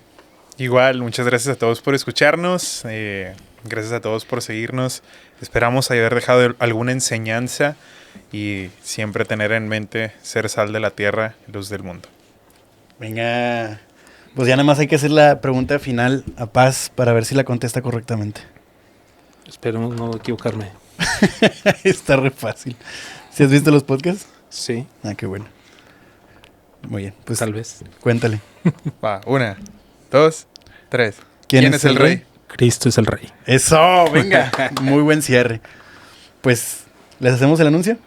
Igual, muchas gracias a todos por escucharnos. Gracias a todos por seguirnos. Esperamos haber dejado alguna enseñanza y siempre tener en mente ser sal de la tierra, luz del mundo. Venga, pues ya nada más hay que hacer la pregunta final a Paz para ver si la contesta correctamente. Esperemos no equivocarme. Está re fácil. ¿Sí has visto los podcasts? Sí. Ah, qué bueno. Muy bien, pues tal vez. Cuéntale. Va, 1, 2, 3. ¿Quién es el rey? Cristo es el rey. ¡Eso! Venga. Muy buen cierre. Pues, ¿les hacemos el anuncio?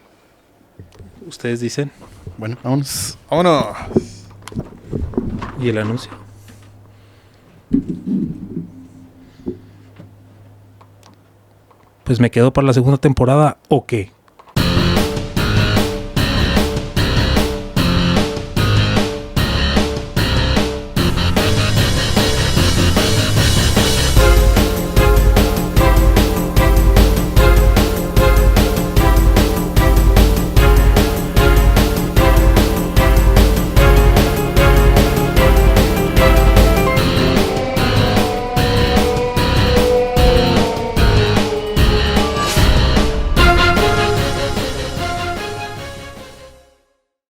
Ustedes dicen. Bueno, vámonos. ¡Vámonos! ¿Y el anuncio? Pues me quedo para la segunda temporada, ¿o qué?